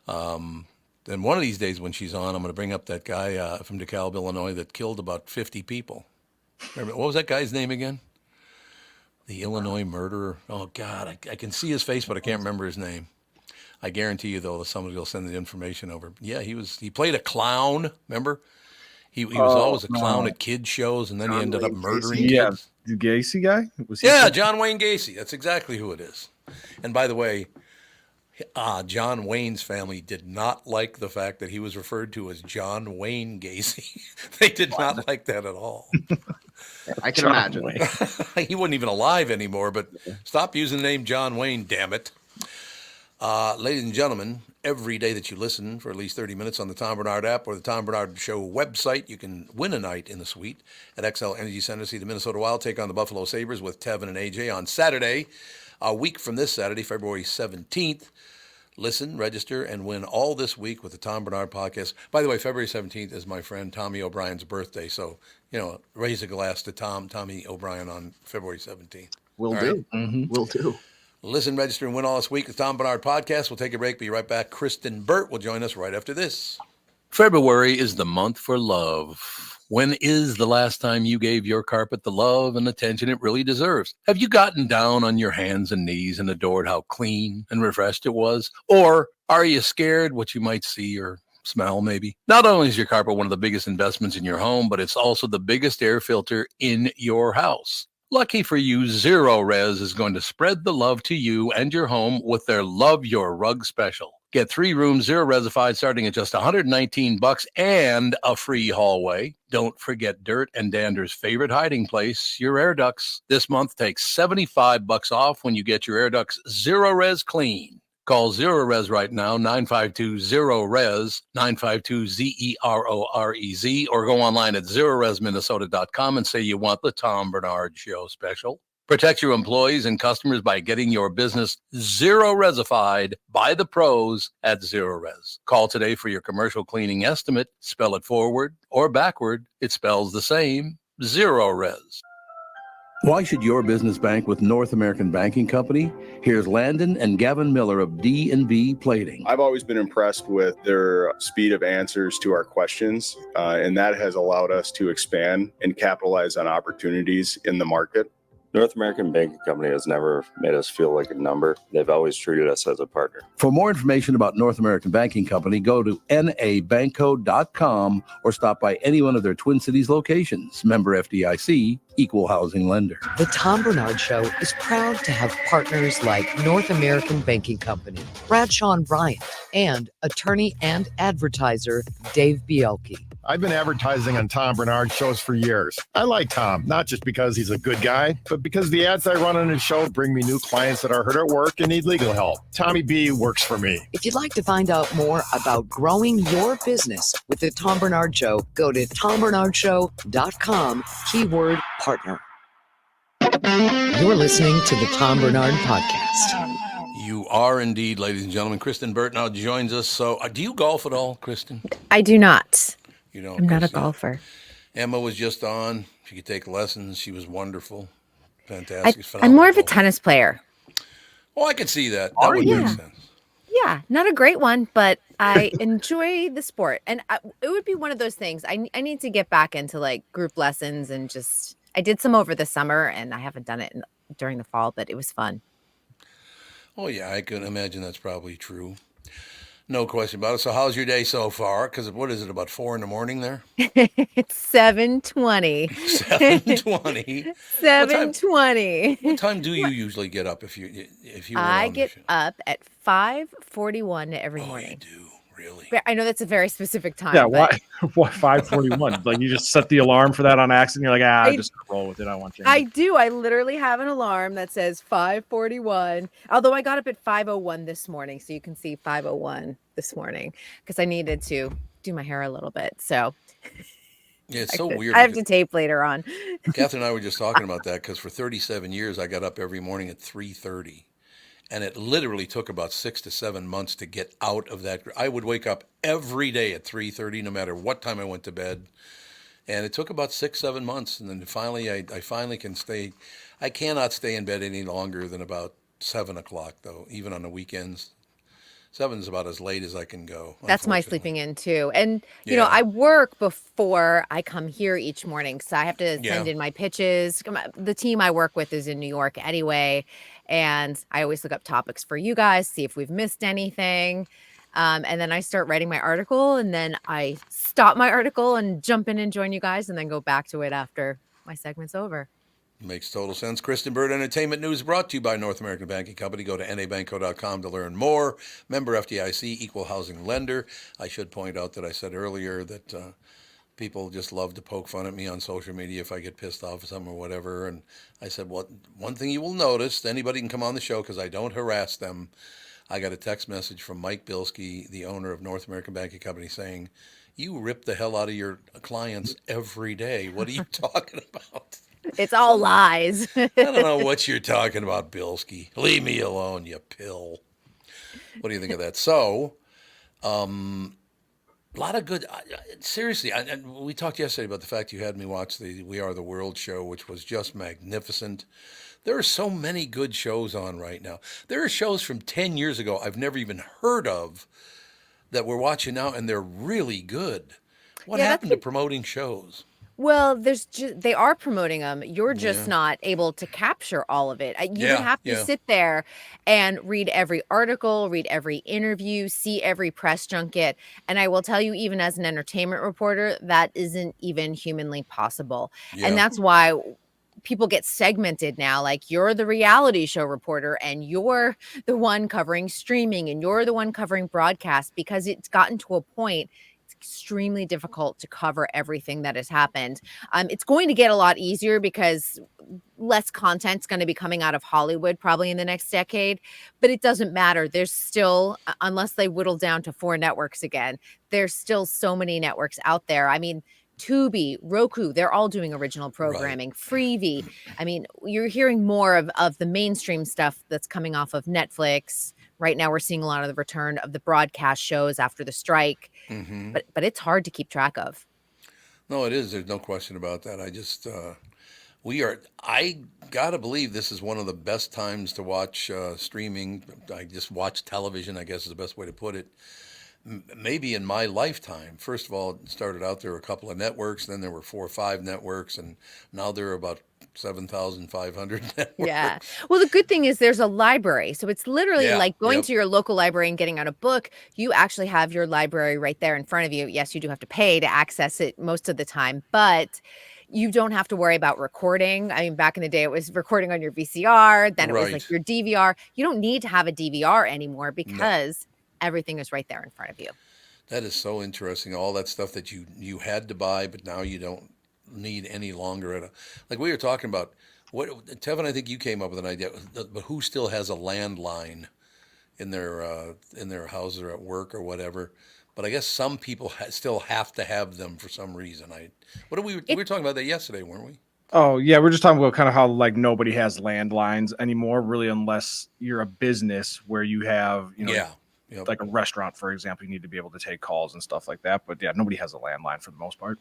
Then one of these days when she's on, I'm going to bring up that guy from DeKalb, Illinois, that killed about 50 people. Remember, what was that guy's name again? The Illinois murderer. Oh, God, I can see his face, but I can't remember his name. I guarantee you, though, that somebody will send the information over. Yeah, he played a clown, remember? He was always a clown at kids' shows, and then he ended up murdering kids. The Gacy guy? John Wayne Gacy. That's exactly who it is. And by the way, John Wayne's family did not like the fact that he was referred to as John Wayne Gacy. They did not like that at all. I can imagine. He wasn't even alive anymore, but stop using the name John Wayne, damn it. Ladies and gentlemen, every day that you listen for at least 30 minutes on the Tom Barnard app or the Tom Barnard Show website, you can win a night in the suite at XL Energy Center. See the Minnesota Wild take on the Buffalo Sabres with Tevin and AJ on Saturday, a week from this Saturday, February 17th. Listen, register, and win all this week with the Tom Barnard podcast. By the way, February 17th is my friend Tommy O'Brien's birthday, so, raise a glass to Tommy O'Brien on February 17th. Will do. Will do. Listen, register, and win all this week. The Tom Barnard podcast. We'll take a break. Be right back. Kristyn Burtt will join us right after this. February is the month for love. When is the last time you gave your carpet the love and attention it really deserves? Have you gotten down on your hands and knees and adored how clean and refreshed it was? Or are you scared what you might see or smell maybe? Not only is your carpet one of the biggest investments in your home, but it's also the biggest air filter in your house. Lucky for you, Zero Res is going to spread the love to you and your home with their Love Your Rug special. Get 3 rooms, Zero Resified, starting at just $119 and a free hallway. Don't forget dirt and dander's favorite hiding place, your air ducts. This month, take $75 off when you get your air ducts Zero Res clean. Call Zero Res right now, 952-ZERO-RES, 952-ZEROREZ, or go online at zeroresminnesota.com and say you want the Tom Barnard Show special. Protect your employees and customers by getting your business Zero Resified by the pros at Zero Res. Call today for your commercial cleaning estimate. Spell it forward or backward. It spells the same. Zero Res. Why should your business bank with North American Banking Company? Here's Landon and Gavin Miller of D&B Plating. I've always been impressed with their speed of answers to our questions, and that has allowed us to expand and capitalize on opportunities in the market. North American Banking Company has never made us feel like a number. They've always treated us as a partner. For more information about North American Banking Company, go to nabankco.com or stop by any one of their Twin Cities locations. Member FDIC, Equal Housing Lender. The Tom Barnard Show is proud to have partners like North American Banking Company, Bradshaw & Bryant, and attorney and advertiser Dave Bielke. I've been advertising on Tom Barnard shows for years. I like Tom, not just because he's a good guy, but because the ads I run on his show bring me new clients that are hurt at work and need legal help. Tommy B works for me. If you'd like to find out more about growing your business with the Tom Barnard Show, go to tombarnardshow.com, keyword partner. You're listening to the Tom Barnard Podcast. You are indeed, ladies and gentlemen. Kristyn Burtt now joins us. So, do you golf at all, Kristyn? I do not. You know, I'm not a golfer. Emma was just on. She could take lessons. She was wonderful. Fantastic. I'm more of a tennis player. Oh, I could see that. That would make sense. Yeah, not a great one, but I enjoy the sport. And it would be one of those things. I need to get back into like group lessons and just, I did some over the summer and I haven't done it during the fall, but it was fun. Oh, yeah, I can imagine that's probably true. No question about it. So how's your day so far? Because what is it, about 4 a.m. there? It's 7:20. 7:20. 7:20. What time do you usually get up if you I get up at 5:41 every morning. You do, really? I know that's a very specific time. Yeah, but why 5:41? Like you just set the alarm for that on accident. You're like, I'll just roll with it. I want you. I do. I literally have an alarm that says 5:41. Although I got up at 5:01 this morning, so you can see 5:01 this morning because I needed to do my hair a little bit. So yeah, it's so weird. I have to tape later on. Catherine and I were just talking about that because for 37 years I got up every morning at 3:30. And it literally took about 6 to 7 months to get out of that. I would wake up every day at 3:30, no matter what time I went to bed. And it took about 6, 7 months. And then finally, I finally can stay. I cannot stay in bed any longer than about 7 o'clock, though, even on the weekends. 7 is about as late as I can go. That's my sleeping in too. And, you Yeah. know, I work before I come here each morning. So I have to send Yeah. in my pitches. The team I work with is in New York anyway. And I always look up topics for you guys, see if we've missed anything. And then I start writing my article, and then I stop my article and jump in and join you guys, and then go back to it after my segment's over. Makes total sense. Kristyn Burtt Entertainment News brought to you by North American Banking Company. Go to nabanco.com to learn more. Member FDIC, equal housing lender. I should point out that I said earlier that people just love to poke fun at me on social media if I get pissed off or something or whatever. And I said, well, one thing you will notice, anybody can come on the show because I don't harass them. I got a text message from Mike Bilski, the owner of North American Banking Company, saying, you rip the hell out of your clients every day. What are you talking about? It's all lies. I don't know what you're talking about, Bilski. Leave me alone, you pill. What do you think of that? So, a lot of good. Seriously, and we talked yesterday about the fact you had me watch the We Are the World show, which was just magnificent. There are so many good shows on right now. There are shows from 10 years ago I've never even heard of that we're watching now, and they're really good. What happened to promoting shows? Well, they are promoting them. You're just not able to capture all of it. You would have to sit there and read every article, read every interview, see every press junket. And I will tell you, even as an entertainment reporter, that isn't even humanly possible. Yeah. And that's why people get segmented now. Like, you're the reality show reporter, and you're the one covering streaming, and you're the one covering broadcast, because it's gotten to a point extremely difficult to cover everything that has happened. It's going to get a lot easier because less content's going to be coming out of Hollywood probably in the next decade, but it doesn't matter. There's still, unless they whittle down to 4 networks again, there's still so many networks out there. I mean, Tubi, Roku, they're all doing original programming. Freevee. I mean, you're hearing more of the mainstream stuff that's coming off of Netflix. Right now, we're seeing a lot of the return of the broadcast shows after the strike, but it's hard to keep track of. No, it is. There's no question about that. I just, I gotta believe this is one of the best times to watch streaming. I just watch television, I guess is the best way to put it. Maybe in my lifetime. First of all, it started out there were a couple of networks, then there were 4 or 5 networks, and now there are about 7,500 networks. Yeah. Well, the good thing is there's a library. So it's literally like going to your local library and getting out a book. You actually have your library right there in front of you. Yes, you do have to pay to access it most of the time, but you don't have to worry about recording. I mean, back in the day, it was recording on your VCR. Then it was like your DVR. You don't need to have a DVR anymore because everything is right there in front of you. That is so interesting. All that stuff that you had to buy, but now you don't need any longer. Like we were talking about, Tevin, I think you came up with an idea, but who still has a landline in their house or at work or whatever? But I guess some people still have to have them for some reason. We were talking about that yesterday, weren't we? Oh, yeah. We're just talking about kind of how like nobody has landlines anymore, really, unless you're a business where you have, like a restaurant, for example, you need to be able to take calls and stuff like that. But yeah, nobody has a landline for the most part.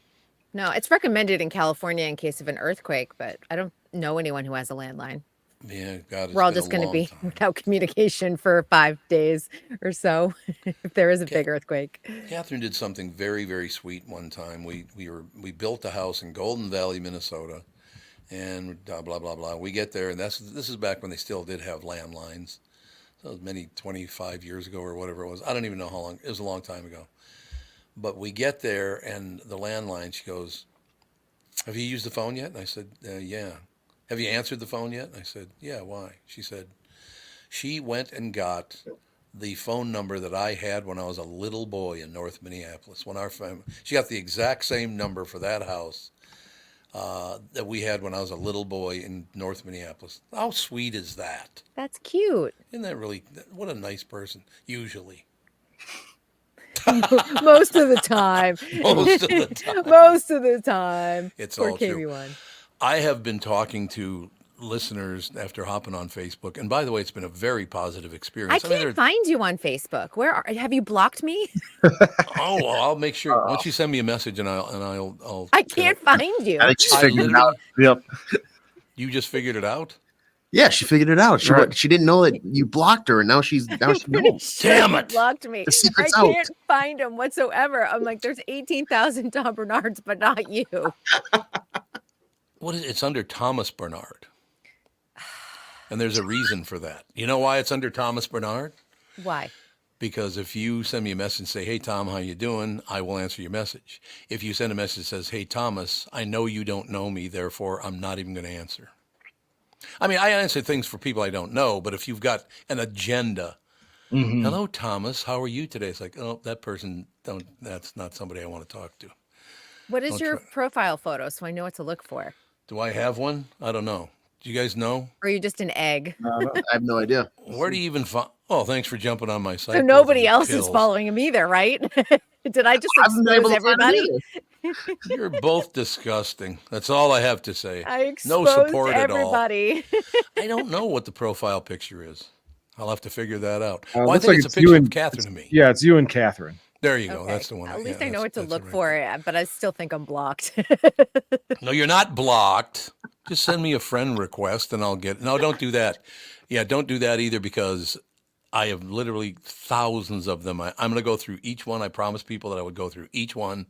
No, it's recommended in California in case of an earthquake, but I don't know anyone who has a landline. Yeah, God, we're all just going to be without communication for 5 days or so if there is a big earthquake. Catherine did something very, very sweet one time. We built a house in Golden Valley, Minnesota, and blah blah blah. We get there, and this is back when they still did have landlines. So it was maybe 25 years ago or whatever it was. I don't even know how long. It was a long time ago. But we get there, and the landline, she goes, "Have you used the phone yet?" And I said, "Yeah." "Have you answered the phone yet?" And I said, "Yeah, why?" She said, she went and got the phone number that I had when I was a little boy in North Minneapolis. When our family, she got the exact same number for that house that we had when I was a little boy in North Minneapolis. How sweet is that? That's cute. Isn't that really, what a nice person, usually. Most of the time. Most of the time. Most of the time. It's Poor all true. KB1. I have been talking to listeners after hopping on Facebook, and by the way, it's been a very positive experience. I can't find you on Facebook. Have you blocked me? Oh, well, I'll make sure. Why don't you send me a message, and I'll I can't find you. I just figured it out. Yep. You just figured it out? Yeah, she figured it out. She didn't know that you blocked her, and now she knows. Damn it! Blocked me. The secret's I out. can't find him whatsoever. I'm like, there's 18,000 Tom Bernards, but not you. What is it's under Thomas Bernard. And there's a reason for that. You know why it's under Thomas Bernard? Why? Because if you send me a message and say, hey, Tom, how you doing? I will answer your message. If you send a message that says, hey, Thomas, I know you don't know me, therefore I'm not even going to answer. I mean, I answer things for people I don't know, but if you've got an agenda, hello, Thomas, how are you today? It's like, oh, that person, that's not somebody I want to talk to. What is your profile photo so I know what to look for? Do I have one? I don't know. Do you guys know? Or are you just an egg? I have no idea. Where do you even find? Oh, thanks for jumping on my site. So nobody else is following him either, right? Did I just expose everybody? You're both disgusting. That's all I have to say. I exposed no support everybody. at all. I don't know what the profile picture is. I'll have to figure that out. I looks think like it's a it's picture you of and Catherine and me. Yeah, it's you and Catherine. There you go. That's the one. At least I know what to look for, but I still think I'm blocked. No, you're not blocked. Just send me a friend request and I'll get. No, don't do that. Yeah, don't do that either because I have literally thousands of them. I'm going to go through each one. I promised people that I would go through each one,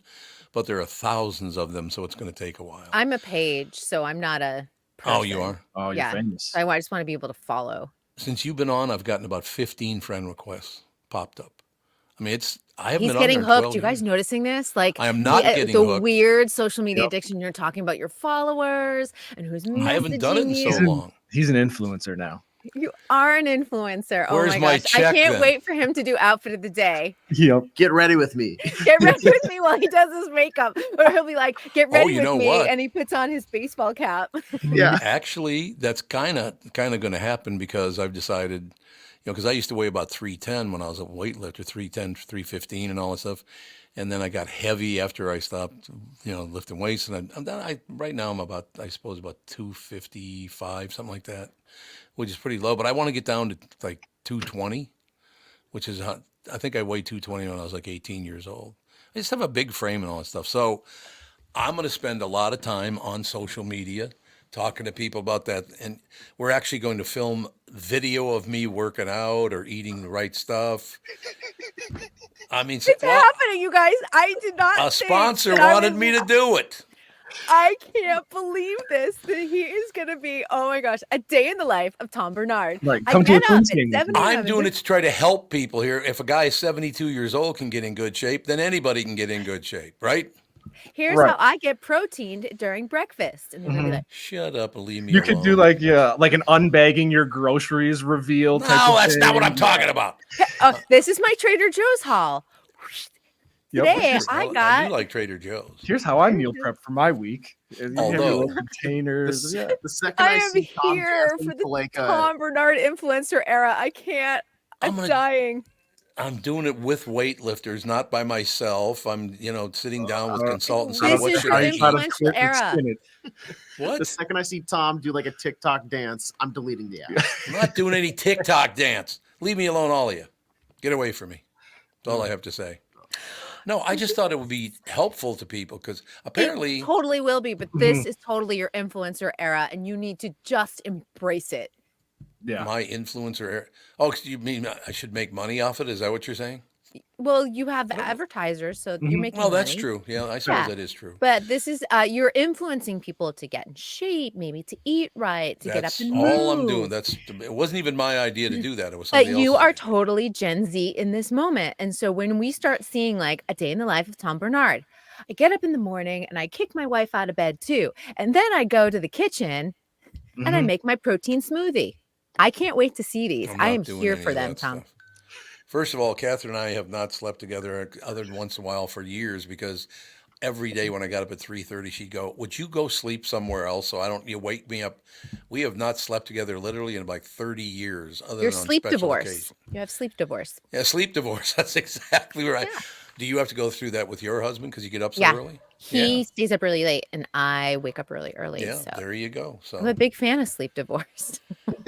but there are thousands of them, so it's going to take a while. I'm a page, so I'm not a person. Oh, you are? Oh, yeah. you're famous. So I just want to be able to follow. Since you've been on, I've gotten about 15 friend requests popped up. I mean, I haven't He's been on getting there in hooked. 12 You guys years. noticing this? Like I am not getting the hooked. weird social media addiction. You're talking about your followers and who's messaging I haven't done it in so long. He's an influencer now. You are an influencer. Where's oh my my gosh. check I can't then? wait for him to do outfit of the day. Yep. Get ready with me. Get ready with me while he does his makeup. Or he'll be like, get ready you with know me. what? And he puts on his baseball cap. Yeah. Actually, that's kind of going to happen because I've decided, because I used to weigh about 310 when I was a weightlifter, 310, 315 and all that stuff. And then I got heavy after I stopped, lifting weights. And right now I'm about 255, something like that, which is pretty low. But I want to get down to like 220, which is, I think I weighed 220 when I was like 18 years old. I just have a big frame and all that stuff. So I'm going to spend a lot of time on social media talking to people about that. And we're actually going to film video of me working out or eating the right stuff. I mean, It's happening, you guys. I did not a think sponsor that I wanted was- me to do it. I can't believe this. That he is going to be, oh my gosh, a day in the life of Tom Bernard. Right, I come to a get up Twins at game. 7 I'm a.m. doing it to try to help people here. If a guy is 72 years old can get in good shape, then anybody can get in good shape, right? Here's Right. how I get proteined during breakfast. And they're gonna be like, Shut up and leave me You alone. could do like an unbagging your groceries reveal. No, type of that's not what thing. I'm talking about. oh, this is my Trader Joe's haul. Yep. Today I I got do like Trader Joe's. Here's how I meal prep for my week. You have your Although- little containers. Yeah. The second I I, am see Tom here dancing for the to like Tom Bernard influencer era. I can't. I'm gonna- dying. I'm doing it with weightlifters, not by myself. I'm, sitting down with consultants. This saying, what is should the I eat? influential era. What? the second I see Tom do like a TikTok dance, I'm deleting the app. I'm not doing any TikTok dance. Leave me alone, all of you. Get away from me. That's all I have to say. No, I just thought it would be helpful to people because apparently It totally will be, but this is totally your influencer era, and you need to just embrace it. Yeah. my influencer. Oh, you mean I should make money off it? Is that what you're saying? Well, you have advertisers, so you're making Well, that's money. true. Yeah, I suppose that is true. But this is you're influencing people to get in shape, maybe to eat right, to get up That's and all I'm move. doing. It wasn't even my idea to do that. It was But somebody you else's. are totally Gen Z in this moment. And so when we start seeing like a day in the life of Tom Bernard, I get up in the morning and I kick my wife out of bed too. And then I go to the kitchen and I make my protein smoothie. I can't wait to see these. I'm I not am doing here any for of them, that Tom. stuff. First of all, Catherine and I have not slept together other than once in a while for years because every day when I got up at 3:30, she'd go, "Would you go sleep somewhere else so you wake me up?" We have not slept together literally in like 30 years. Other You're than on sleep special divorce. occasions. You have sleep divorce. Yeah, sleep divorce. That's exactly right. Do you have to go through that with your husband because you get up so Yeah. early? He stays up really late and I wake up really early. Yeah, So there you go. So I'm a big fan of sleep divorce.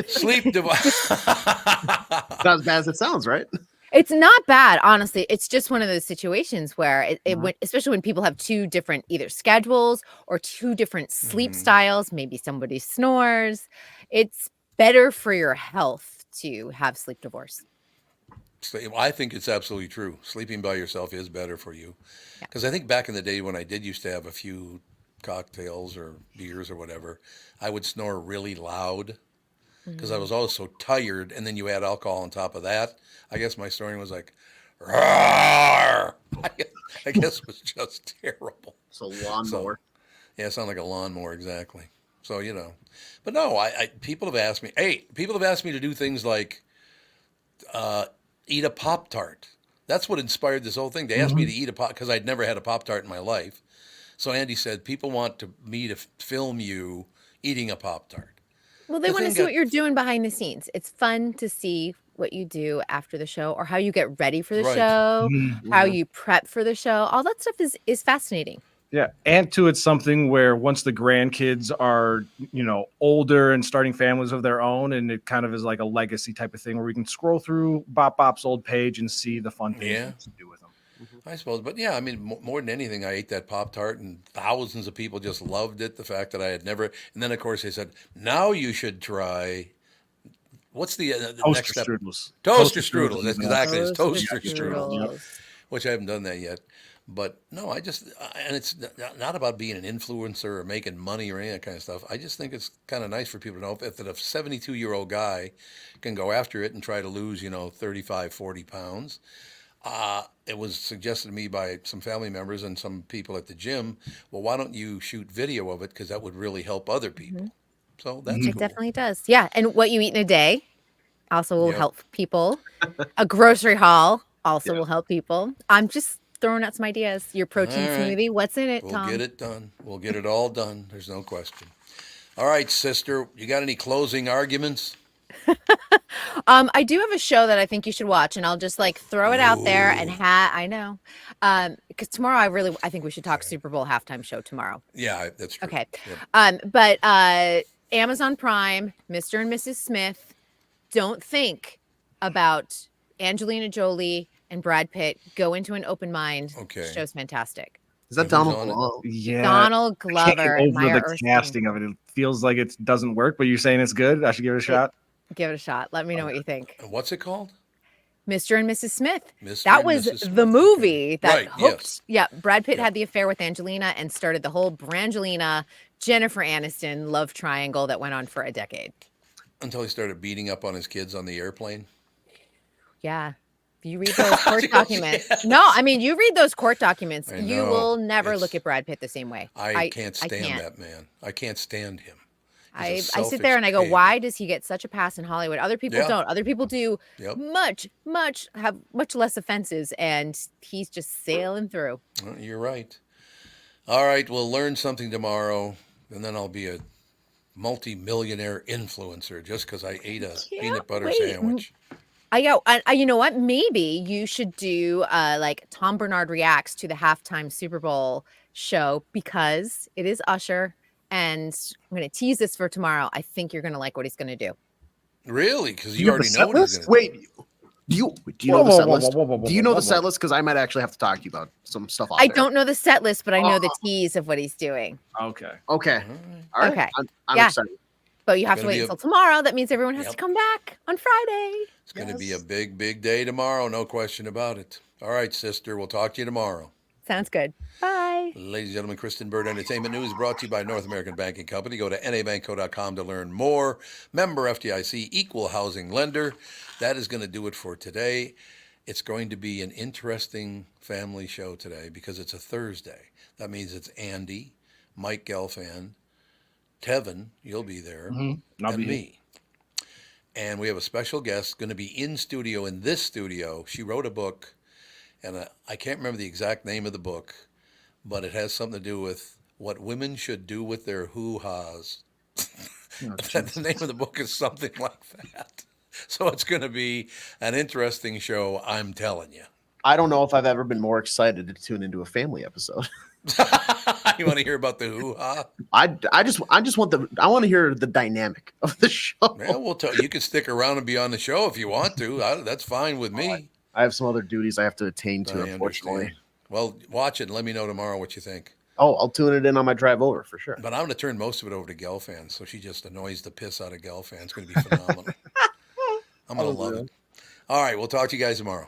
sleep divorce. Not as bad as it sounds, right? It's not bad, honestly. It's just one of those situations where especially when people have two different either schedules or two different sleep styles, maybe somebody snores. It's better for your health to have sleep divorce. I think it's absolutely true. Sleeping by yourself is better for you. Because I think back in the day when I did used to have a few cocktails or beers or whatever, I would snore really loud because I was always so tired. And then you add alcohol on top of that. I guess my snoring was like, roar! I guess it was just terrible. It's a lawnmower. Yeah, it sounded like a lawnmower, exactly. So, but no, people have asked me, to do things like eat a Pop-Tart. That's what inspired this whole thing. They asked me to eat a Pop because I'd never had a Pop-Tart in my life. So Andy said, people want me to film you eating a Pop-Tart. Well, they want to see what you're doing behind the scenes. It's fun to see what you do after the show or how you get ready for the show, how you prep for the show. All that stuff is fascinating. Yeah. And two, it's something where once the grandkids are, older and starting families of their own, and it kind of is like a legacy type of thing where we can scroll through Bop's old page and see the fun things to do with them. I suppose. But yeah, I mean, more than anything, I ate that Pop-Tart and thousands of people just loved it. The fact that I had never, and then of course they said, now you should try, what's the next step? Toaster strudels. That's exactly. It's toaster strudels, which I haven't done that yet. But no, and it's not about being an influencer or making money or any of that kind of stuff. I just think it's kind of nice for people to know if a 72-year-old guy can go after it and try to lose, 35, 40 pounds. It was suggested to me by some family members and some people at the gym, well, why don't you shoot video of it? Because that would really help other people. So that's It cool. definitely does. Yeah. And what you eat in a day also will help people. A grocery haul also will help people. I'm just throwing out some ideas. Your protein smoothie, what's in it, Tom? We'll get it done. We'll get it all done. There's no question. All right, sister, you got any closing arguments? I do have a show that I think you should watch, and I'll just throw it out there. And I know, because tomorrow I think we should talk Super Bowl halftime show tomorrow. Yeah, that's true. Okay. Yep. But Amazon Prime, Mr. and Mrs. Smith. Don't think about Angelina Jolie and Brad Pitt. Go into an open mind. Okay. Show's fantastic. Is that Donald Glover? Yeah. Donald I can't Glover. get over Maya the Erskine. casting of it. It feels like it doesn't work, but you're saying it's good. I should give it a shot. Give it a shot. Let me know what you think. What's it called? Mr. and Mrs. Smith. Mr. That and was Mrs. the Smith. movie that Right, hooked. yes. Yeah, Brad Pitt had the affair with Angelina and started the whole Brangelina, Jennifer Aniston love triangle that went on for a decade. Until he started beating up on his kids on the airplane. Yeah. If you read those court documents. No, I mean, you read those court documents, I you know. will never look at Brad Pitt the same way. I can't stand can't. that man. I can't stand him. I He's a sit there and I go, selfish pig. why does he get such a pass in Hollywood? Other people Yeah. don't. Other people do Yep. have much less offenses, and he's just sailing through. Well, you're right. All right, we'll learn something tomorrow, and then I'll be a multi-millionaire influencer just because I ate a peanut butter wait. sandwich. You know what? Maybe you should do Tom Barnard reacts to the halftime Super Bowl show because it is Usher, and I'm going to tease this for tomorrow. I think you're going to like what he's going to do. Really? Because you have already the know set what he's list? going to Wait, do you know the set list? Do you know the set list? Because I might actually have to talk to you about some stuff. I don't know the set list, but I know the tease of what he's doing. Okay. Okay. All right. Okay. I'm Yeah. excited. But you have It's to gonna wait be until tomorrow. That means everyone has to come back on Friday. It's going to be a big, big day tomorrow. No question about it. All right, sister. We'll talk to you tomorrow. Sounds good. Bye. Ladies and gentlemen, Kristyn Burtt Entertainment News brought to you by North American Banking Company. Go to nabankco.com to learn more. Member FDIC, equal housing lender. That is going to do it for today. It's going to be an interesting family show today because it's a Thursday. That means it's Andy, Mike Gelfand, Tevin, you'll be there, I'll and be me. And we have a special guest going to be in studio, in this studio. She wrote a book, and I can't remember the exact name of the book, but it has something to do with what women should do with their hoo-has. The name of the book is something like that. So it's going to be an interesting show, I'm telling you. I don't know if I've ever been more excited to tune into a family episode. You want to hear about the hoo-ha? I want to hear the dynamic of the show. Yeah, we'll tell you. You can stick around and be on the show if you want to. That's fine with me. I have some other duties I have to attain to, I unfortunately. understand. Well, watch it and let me know tomorrow what you think. Oh, I'll tune it in on my drive over for sure. But I'm going to turn most of it over to Gelfand, so she just annoys the piss out of Gelfand. It's going to be phenomenal. I'm going to love it. All right, we'll talk to you guys tomorrow.